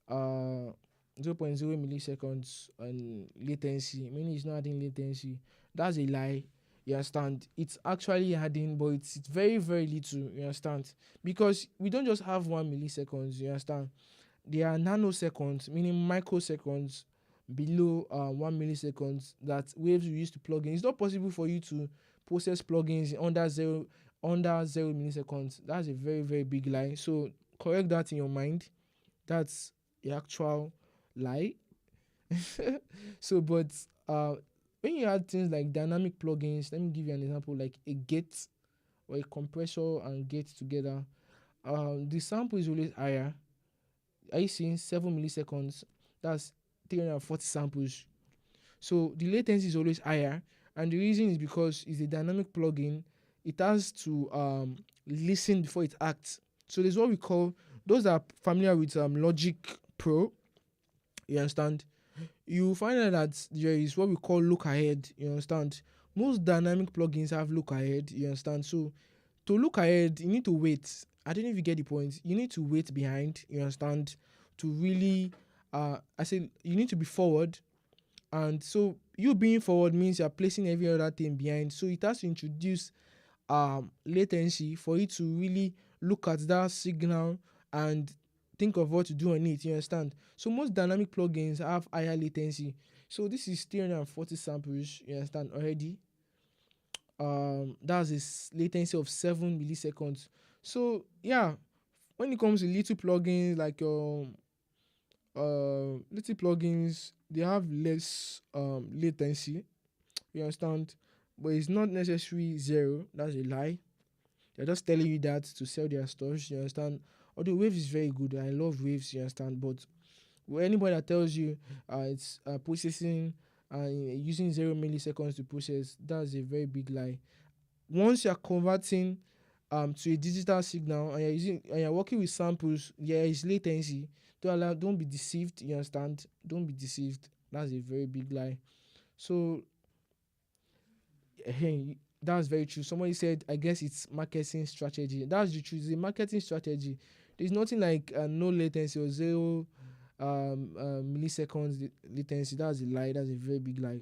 uh 0 0.0 milliseconds and latency, meaning it's not adding latency. That's a lie. You understand? It's actually adding, but it's very, very little. You understand? Because we don't just have 1 milliseconds. You understand? There are nanoseconds, meaning microseconds below 1 milliseconds that Waves we use to plug in. It's not possible for you to process plugins under 0 milliseconds. That's a very, very big lie. So correct that in your mind. That's the actual lie. So, but when you add things like dynamic plugins, let me give you an example, like a gate or a compressor and gate together. The sample is always higher. Are you seeing 7 milliseconds? That's 340 samples. So the latency is always higher, and the reason is because it's a dynamic plugin. It has to listen before it acts. So there's what we call, those that are familiar with Logic Pro. You understand? You find out that there is what we call look ahead. You understand? Most dynamic plugins have look ahead. You understand? So to look ahead, you need to wait. I don't know if you get the point. You need to wait behind. You understand? To really, I say you need to be forward, and so you being forward means you're placing every other thing behind. So it has to introduce latency for you to really look at that signal and think of what to do on it. You understand? So most dynamic plugins have higher latency. So this is 340 samples. You understand already? That's a latency of 7 milliseconds. So yeah, when it comes to little plugins like little plugins, they have less latency. You understand? But it's not necessarily zero. That's a lie. They're just telling you that to sell their stores. You understand? Although Waves is very good, I love Waves. You understand? But anybody that tells you it's processing using 0 milliseconds to process, that's a very big lie. Once you're converting to a digital signal and you're working with samples, there is latency. Don't be deceived. You understand? Don't be deceived. That's a very big lie. So hey, that's very true. Somebody said, I guess it's marketing strategy. That's the truth. It's a marketing strategy. There's nothing like no latency or 0 milliseconds latency. That's a lie. That's a very big lie.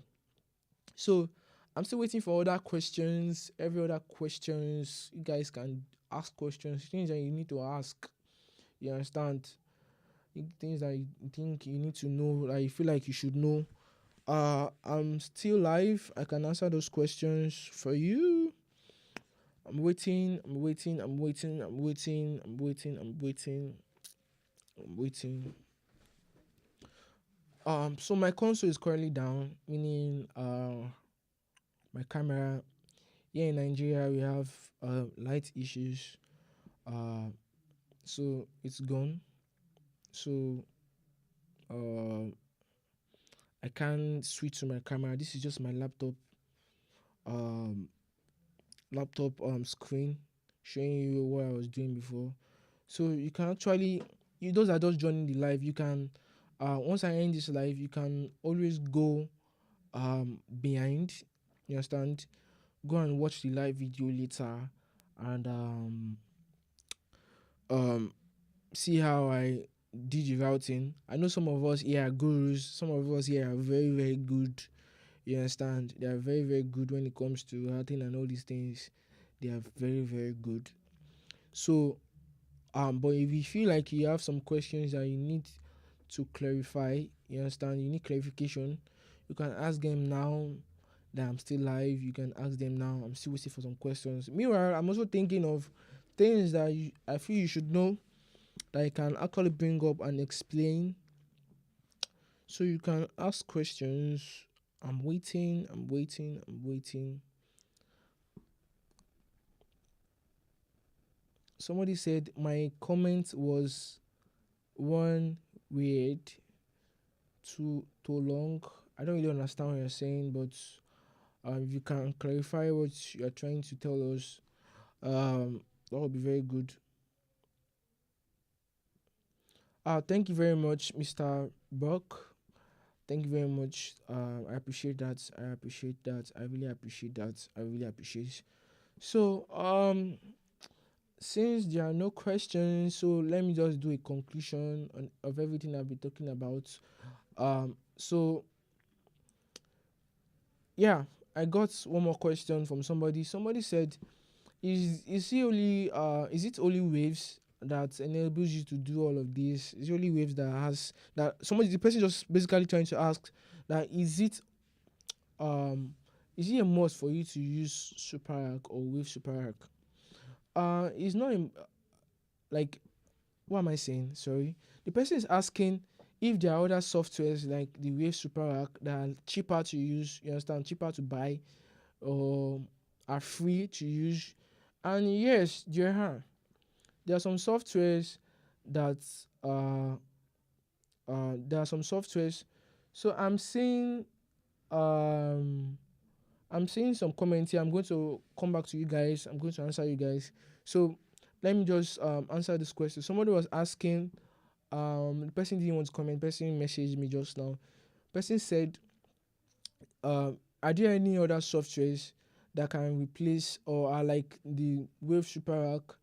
So I'm still waiting for other questions. Every other questions, you guys can ask questions. Things that you need to ask. You understand? Things that you think you need to know, that you feel like you should know. I'm still live. I can answer those questions for you. I'm waiting. I'm waiting. I'm waiting. I'm waiting. I'm waiting. I'm waiting. I'm waiting. So my console is currently down, meaning my camera. Here in Nigeria, we have light issues. So it's gone. So I can't switch to my camera. This is just my laptop. Um, screen showing you what I was doing before. So you can actually, you those are just joining the live. You can once I end this live, you can always go behind. You understand? Go and watch the live video later, and um see how I did the routing. I know some of us here are gurus. Some of us here are very, very good. You understand? They are very, very good when it comes to routing and all these things. They are very, very good. So but if you feel like you have some questions that you need to clarify, you understand, you need clarification, you can ask them now that I'm still live. You can ask them now. I'm still waiting for some questions. Meanwhile, I'm also thinking of things that I feel you should know that you can actually bring up and explain. So you can ask questions. I'm waiting, I'm waiting, I'm waiting. Somebody said my comment was one weird, too long. I don't really understand what you're saying, but if you can clarify what you're trying to tell us, that would be very good. Thank you very much, Mr. Buck. Thank you very much. I appreciate that. I appreciate that. I really appreciate that. I really appreciate. So, since there are no questions, so let me just do a conclusion of everything I've been talking about. So yeah, I got one more question from somebody. Somebody said, is it only waves that enables you to do all of this? Is it only waves that has that somebody the person just basically trying to ask that um is it a must for you to use Superarc or Wave Superarc? It's not like, what am I saying? Sorry. The person is asking if there are other softwares like the Wave Superarc that are cheaper to use, you understand, cheaper to buy, or are free to use. And yes, there are some softwares that there are some softwares. So um I'm seeing some comments here. I'm going to come back to you guys. I'm going to answer you guys. So let me just answer this question. Somebody was asking, the person didn't want to comment, person messaged me just now. Person said, are there any other softwares that can replace or are like the Wave Super Rack,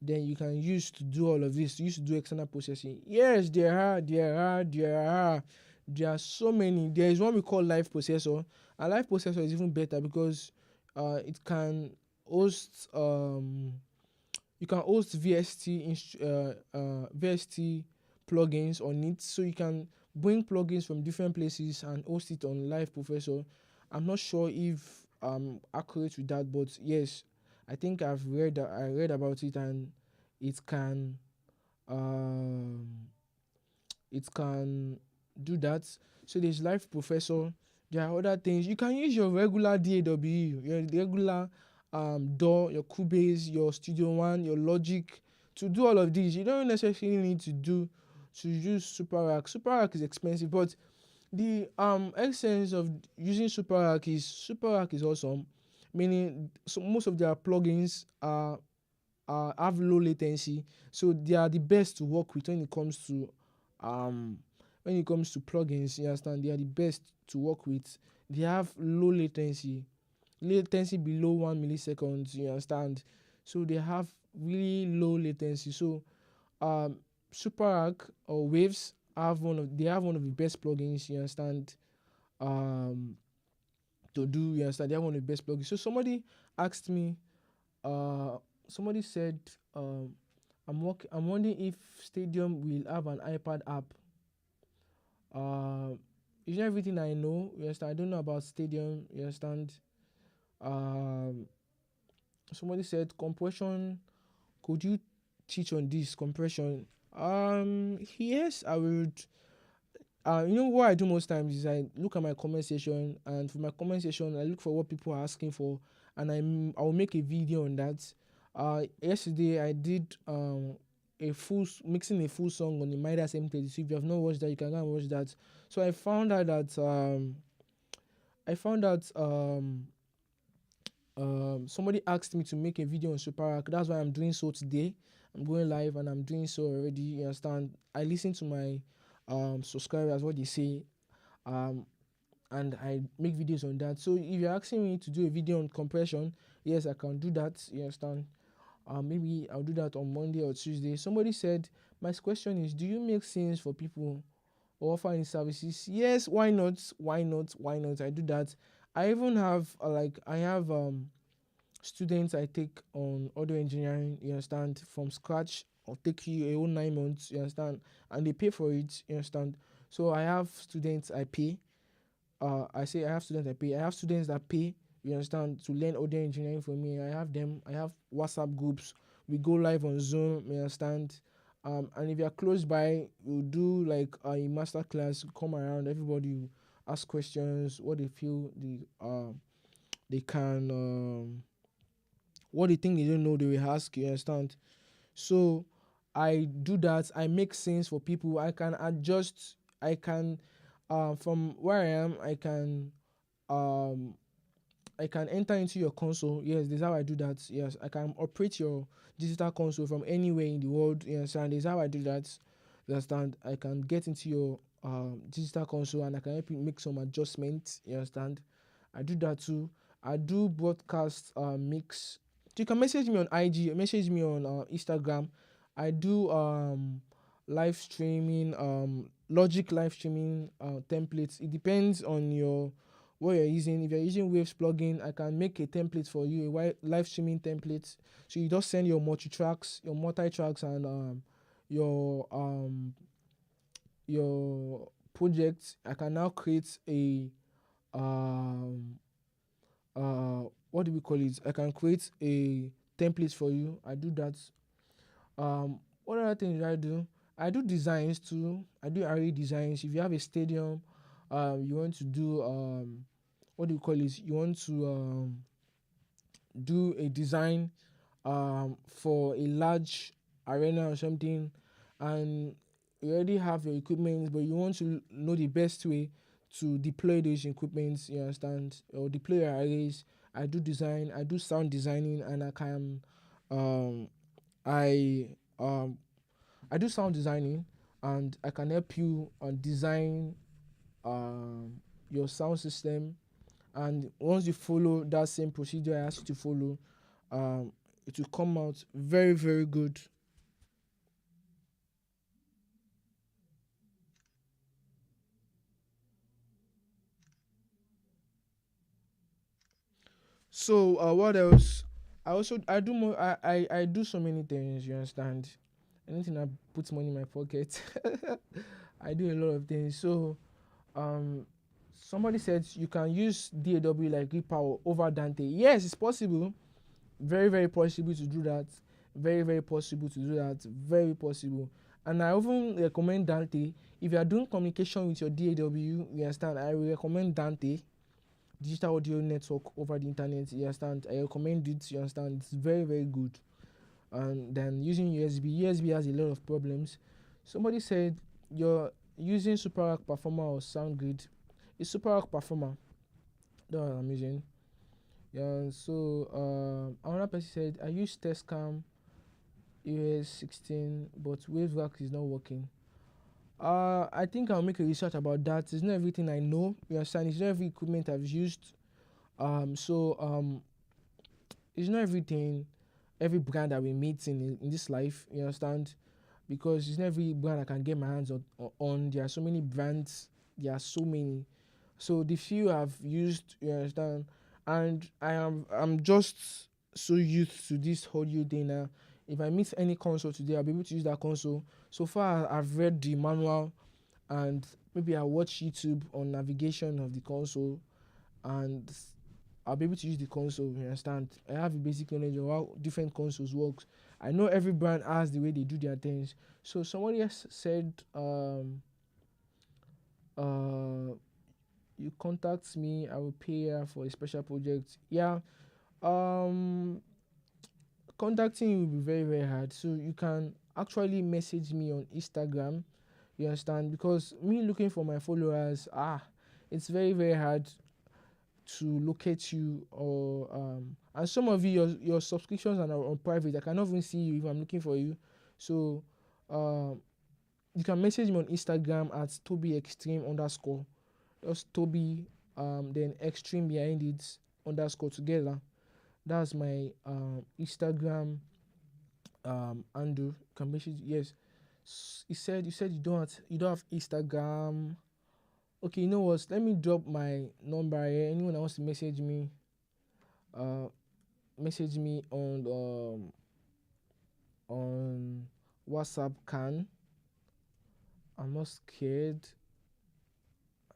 then you can use to do all of this, use to do external processing? Yes, there are so many. There is one we call Live Processor. A Live Processor is even better because it can host you can host VST plugins on it, so you can bring plugins from different places and host it on Live Professor. I'm not sure if I'm accurate with that, but yes, I think I read about it, and it can um it can do that. So there's Live Professor. There are other things. You can use your regular DAW, your regular DAW, your Cubase, your Studio One, your Logic to do all of these. You don't necessarily need to use Super Rack is expensive, but the essence of using Super Rack is awesome. Meaning, so most of their plugins have low latency, so they are the best to work with um when it comes to plugins. You understand, they are the best to work with. They have low latency below 1 millisecond, you understand, so they have really low latency. So Superarc or Waves have one of the best plugins, you understand, um to do, you understand, they have one of the best plugins. So asked me uh somebody said, I'm wondering if Stadium will have an iPad app. It's not everything I know, you understand. I don't know about Stadium, you understand. um Somebody said compression, could you teach on this compression? Yes, I would. You know what I do most times is I look at my comment section, and for my comment section, I look for what people are asking for, and I will make a video on that. Yesterday I did mixing a full song on the Midas M32. If you have not watched that, you can go and watch that. So I found out somebody asked me to make a video on Superarc. That's why I'm doing so today. I'm going live and I'm doing so already. You understand? I listen to my subscribers, what they say, um, and I make videos on that. So if you're asking me to do a video on compression, yes, I can do that. You understand? Maybe I'll do that on Monday or Tuesday. Somebody said, my question is, do you make scenes for people or offer any services? Yes, why not? Why not? Why not? I do that. I even have students I take on audio engineering, you understand, from scratch, or take you a whole 9 months, you understand, and they pay for it, you understand. So I have students I pay. I say I have students I pay. I have students that pay, you understand, to learn audio engineering from me. I have them. I have WhatsApp groups. We go live on Zoom, you understand. And if you're close by, we'll do like a master class, come around, everybody will ask questions, what they feel they can what they think they don't know, they will ask, you understand. So I do that. I make sense for people. I can adjust. I can from where I am, um I can enter into your console. Yes, this is how I do that. Yes, I can operate your digital console from anywhere in the world. You understand? This is how I do that. You understand? I can get into your digital console and I can help you make some adjustments. You understand? I do that too. I do broadcast mix. You can message me on IG, message me on Instagram. I do live streaming, logic live streaming templates. It depends on your what you're using. If you're using Waves plugin, I can make a template for you, a live streaming template. So you just send your multi tracks, and your your project. I can now create a um what do we call it? I can create a template for you. I do that. What other things do I do? I do designs too. I do array designs. If you have a stadium, you want to do what do you call it? You want to do a design for a large arena or something, and you already have your equipment, but you want to know the best way to deploy those equipments, you understand, or deploy your arrays. I do design, I do sound designing, and um, I um, I do sound designing, and I can help you design um, your sound system. And once you follow that same procedure I asked you to follow, um, it will come out very, very good. So what else? I do more. I do so many things. You understand? Anything that puts money in my pocket, I do a lot of things. So um, somebody said you can use DAW like Reaper over Dante. Yes, it's possible. Very, very possible to do that. Very, very possible to do that. Very possible. And I often recommend Dante. If you are doing communication with your DAW, you understand, I will recommend Dante, Digital Audio Network over the internet. You understand, I recommend it. You understand, it's very, very good. And then using USB. USB has a lot of problems. Somebody said you're using Superrack Performer or SoundGrid. It's Superrack Performer that I'm using. Yeah, so another person said I use Testcam US 16, but WaveRack is not working. I think I'll make a research about that. It's not everything I know. You understand? It's not every equipment I've used. So it's not everything, every brand that we meet in this life. You understand? Because it's not every brand I can get my hands on. There are so many brands. There are so many. So the few I've used, you understand, and I'm just so used to this audio thing now. If I meet any console today, I'll be able to use that console. So far, I've read the manual, and maybe I watch YouTube on navigation of the console, and I'll be able to use the console. You understand? I have a basic knowledge of how different consoles works. I know every brand has the way they do their things. So somebody else said, uh, you contact me, I will pay her for a special project. Yeah, um, contacting you will be very, very hard. So you can actually message me on Instagram. You understand? Because me looking for my followers, it's very, very hard to locate you. Or and some of you, your subscriptions are on private. I cannot even see you if I'm looking for you. So um, you can message me on Instagram at Toby Extreme underscore. Just Toby, then extreme behind it underscore together. That's my Instagram handle. You can message. Yes, you said you don't have Instagram. Okay, you know what? Let me drop my number here. Anyone that wants to message me, uh, message me on WhatsApp can. I'm not scared.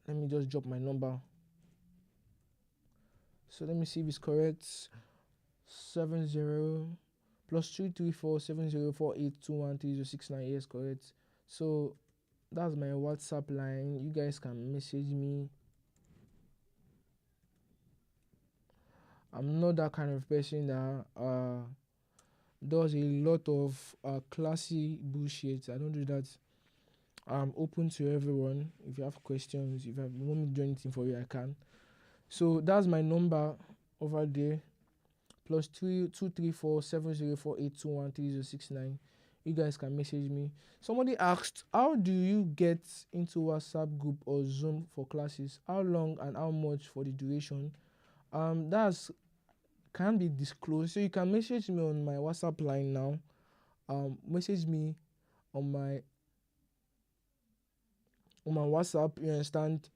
Let me just drop my number. So let me see if it's correct. 70 plus 234 7048213069. Yes, correct. So that's my WhatsApp line. You guys can message me. I'm not that kind of person that does a lot of classy bullshit. I don't do that. I'm open to everyone. If you have questions, if you want me to do anything for you, I can. So that's my number over there. Plus 234 7048213069. You guys can message me. Somebody asked, how do you get into WhatsApp group or Zoom for classes? How long and how much for the duration? That's can be disclosed. So you can message me on my WhatsApp line now. Message me on my WhatsApp. You understand?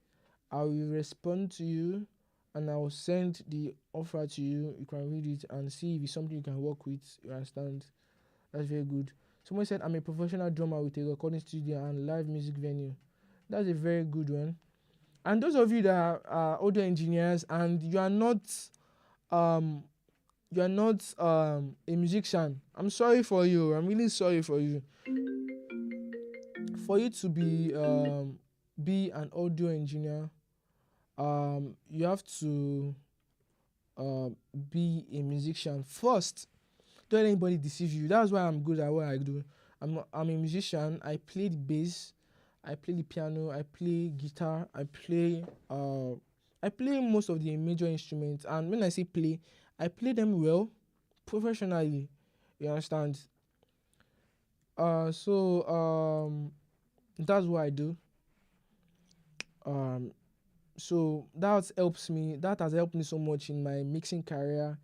I will respond to you and I will send the offer to you. You can read it and see if it's something you can work with. You understand? That's very good. Someone said, I'm a professional drummer with a recording studio and live music venue. That's a very good one. And those of you that are audio engineers and you are not a musician, I'm sorry for you. I'm really sorry for you. For you to be an audio engineer, you have to be a musician first. Don't let anybody deceive you. That's why I'm good at what I do. I'm a musician. I play the bass, I play the piano, I play guitar, I play most of the major instruments. And when I say play, I play them well, professionally. You understand? So that's what I do. So that helps me. That has helped me so much in my mixing career.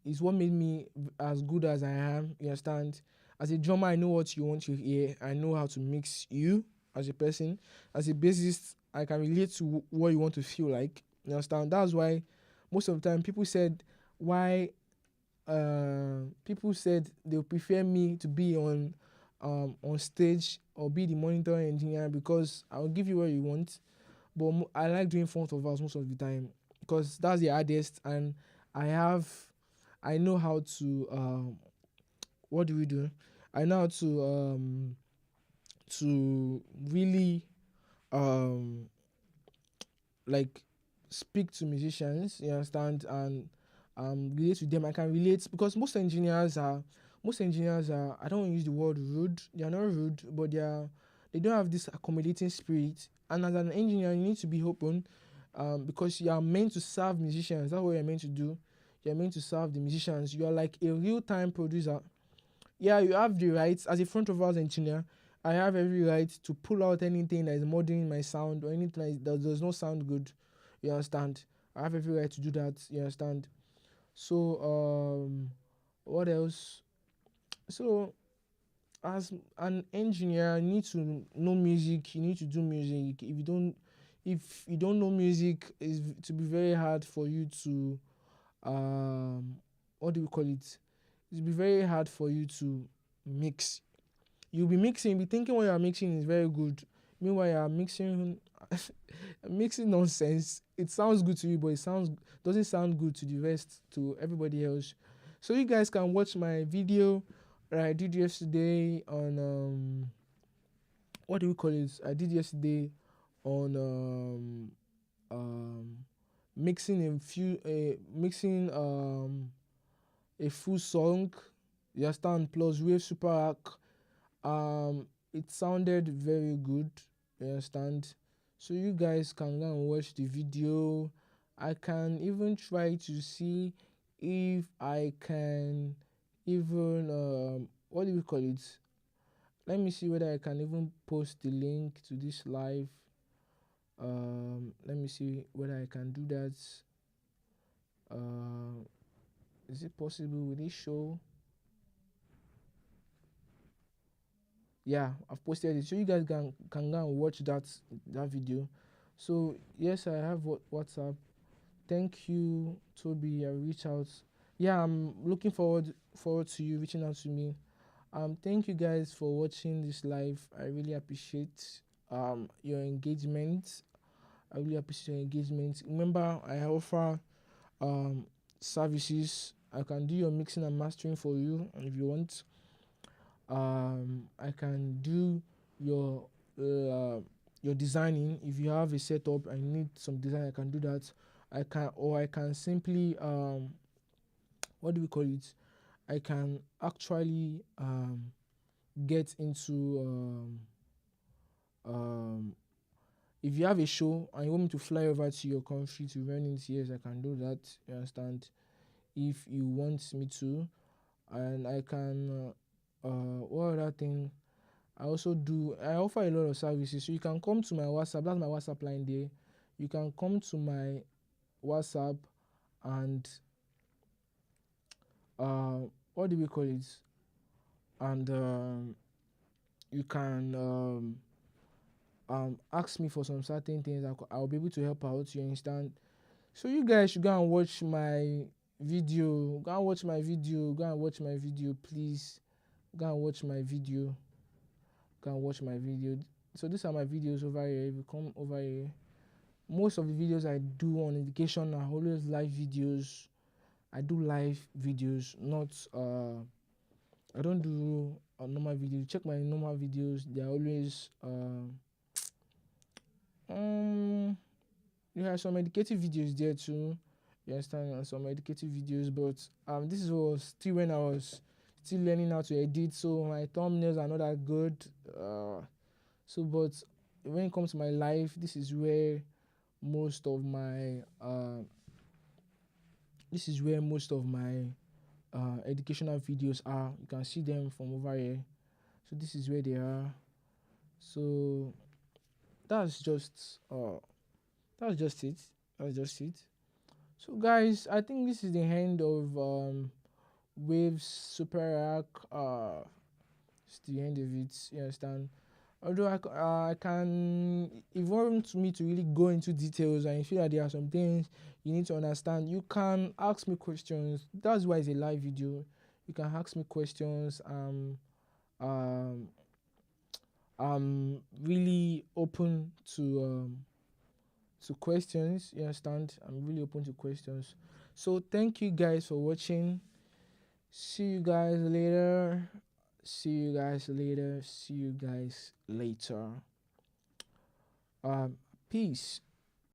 Is what made me as good as I am. You understand? As a drummer, I know what you want to hear. I know how to mix you as a person. As a bassist, I can relate to what you want to feel like. You understand? That's why most of the time people said why people said they prefer me to be on stage or be the monitor engineer because I'll give you what you want. But I like doing front of house most of the time because that's the hardest, and I know how to what do we do? I know how to really like speak to musicians, you understand, and relate to them. I can relate because most engineers are, I don't want to use the word rude. They are not rude, but they don't have this accommodating spirit. And as an engineer, you need to be open, because you are meant to serve musicians. That's what you're meant to do. You're meant to serve the musicians. You are like a real-time producer. Yeah, you have the rights as a front of house engineer. I have every right to pull out anything that is modern my sound or anything that does not sound good. You understand? I have every right to do that. You understand? So what else? So as an engineer, you need to know music. You need to do music. If you don't know music, it's to be very hard for you to what do we call it? It'll be very hard for you to mix. You'll be mixing, you'll be thinking what you're mixing is very good. Meanwhile, you're mixing mixing nonsense. It sounds good to you, but it doesn't sound good to the rest, to everybody else. So you guys can watch my video that I did yesterday on what do we call it? I did yesterday on um mixing a full song. You understand? Plus Wave Superrack. It sounded very good. You understand? So you guys can go and watch the video. I can even try to see if I can even what do we call it? Let me see whether I can even post the link to this live. Let me see whether I can do that. Is it possible with this show? Yeah, I've posted it, so you guys can go and watch that video. So yes, I have WhatsApp. Thank you, Toby. I reach out yeah, I'm looking forward to you reaching out to me. Thank you guys for watching this live. I really appreciate your engagement. I really appreciate your engagement. Remember, I offer um services. I can do your mixing and mastering for you, and if you want, I can do your uh, your designing. If you have a setup and need some design, I can do that. I can simply what do we call it? I can actually get into um if you have a show and you want me to fly over to your country to run it, yes, I can do that. You understand? If you want me to, and I can what other thing? I offer a lot of services. So you can come to my WhatsApp. That's my WhatsApp line there. You can come to my WhatsApp and uh what do we call it? And you can ask me for some certain things. I'll be able to help out. You understand? So you guys should go and watch my video. Go and watch my video. Go and watch my video, please. Go and watch my video. Go and watch my video. So these are my videos over here. If you come over here, most of the videos I do on education are always live videos. I do live videos, not I don't do a normal video. Check my normal videos. They are always um there are some educative videos there too. You understand? And some educative videos, but this was still when I was still learning how to edit, so my thumbnails are not that good. So but when it comes to my life, most of my this is where most of my educational videos are. You can see them from over here. So this is where they are. So that's just uh that's just it. That's just it. So guys, I think this is the end of Waves Superrack. It's the end of it. You understand? Although I can, if you want me to really go into details and you feel that there are some things you need to understand, you can ask me questions. That's why it's a live video. You can ask me questions. Um, I'm really open to questions. You understand? I'm really open to questions. So thank you guys for watching. See you guys later. See you guys later. See you guys later. Peace.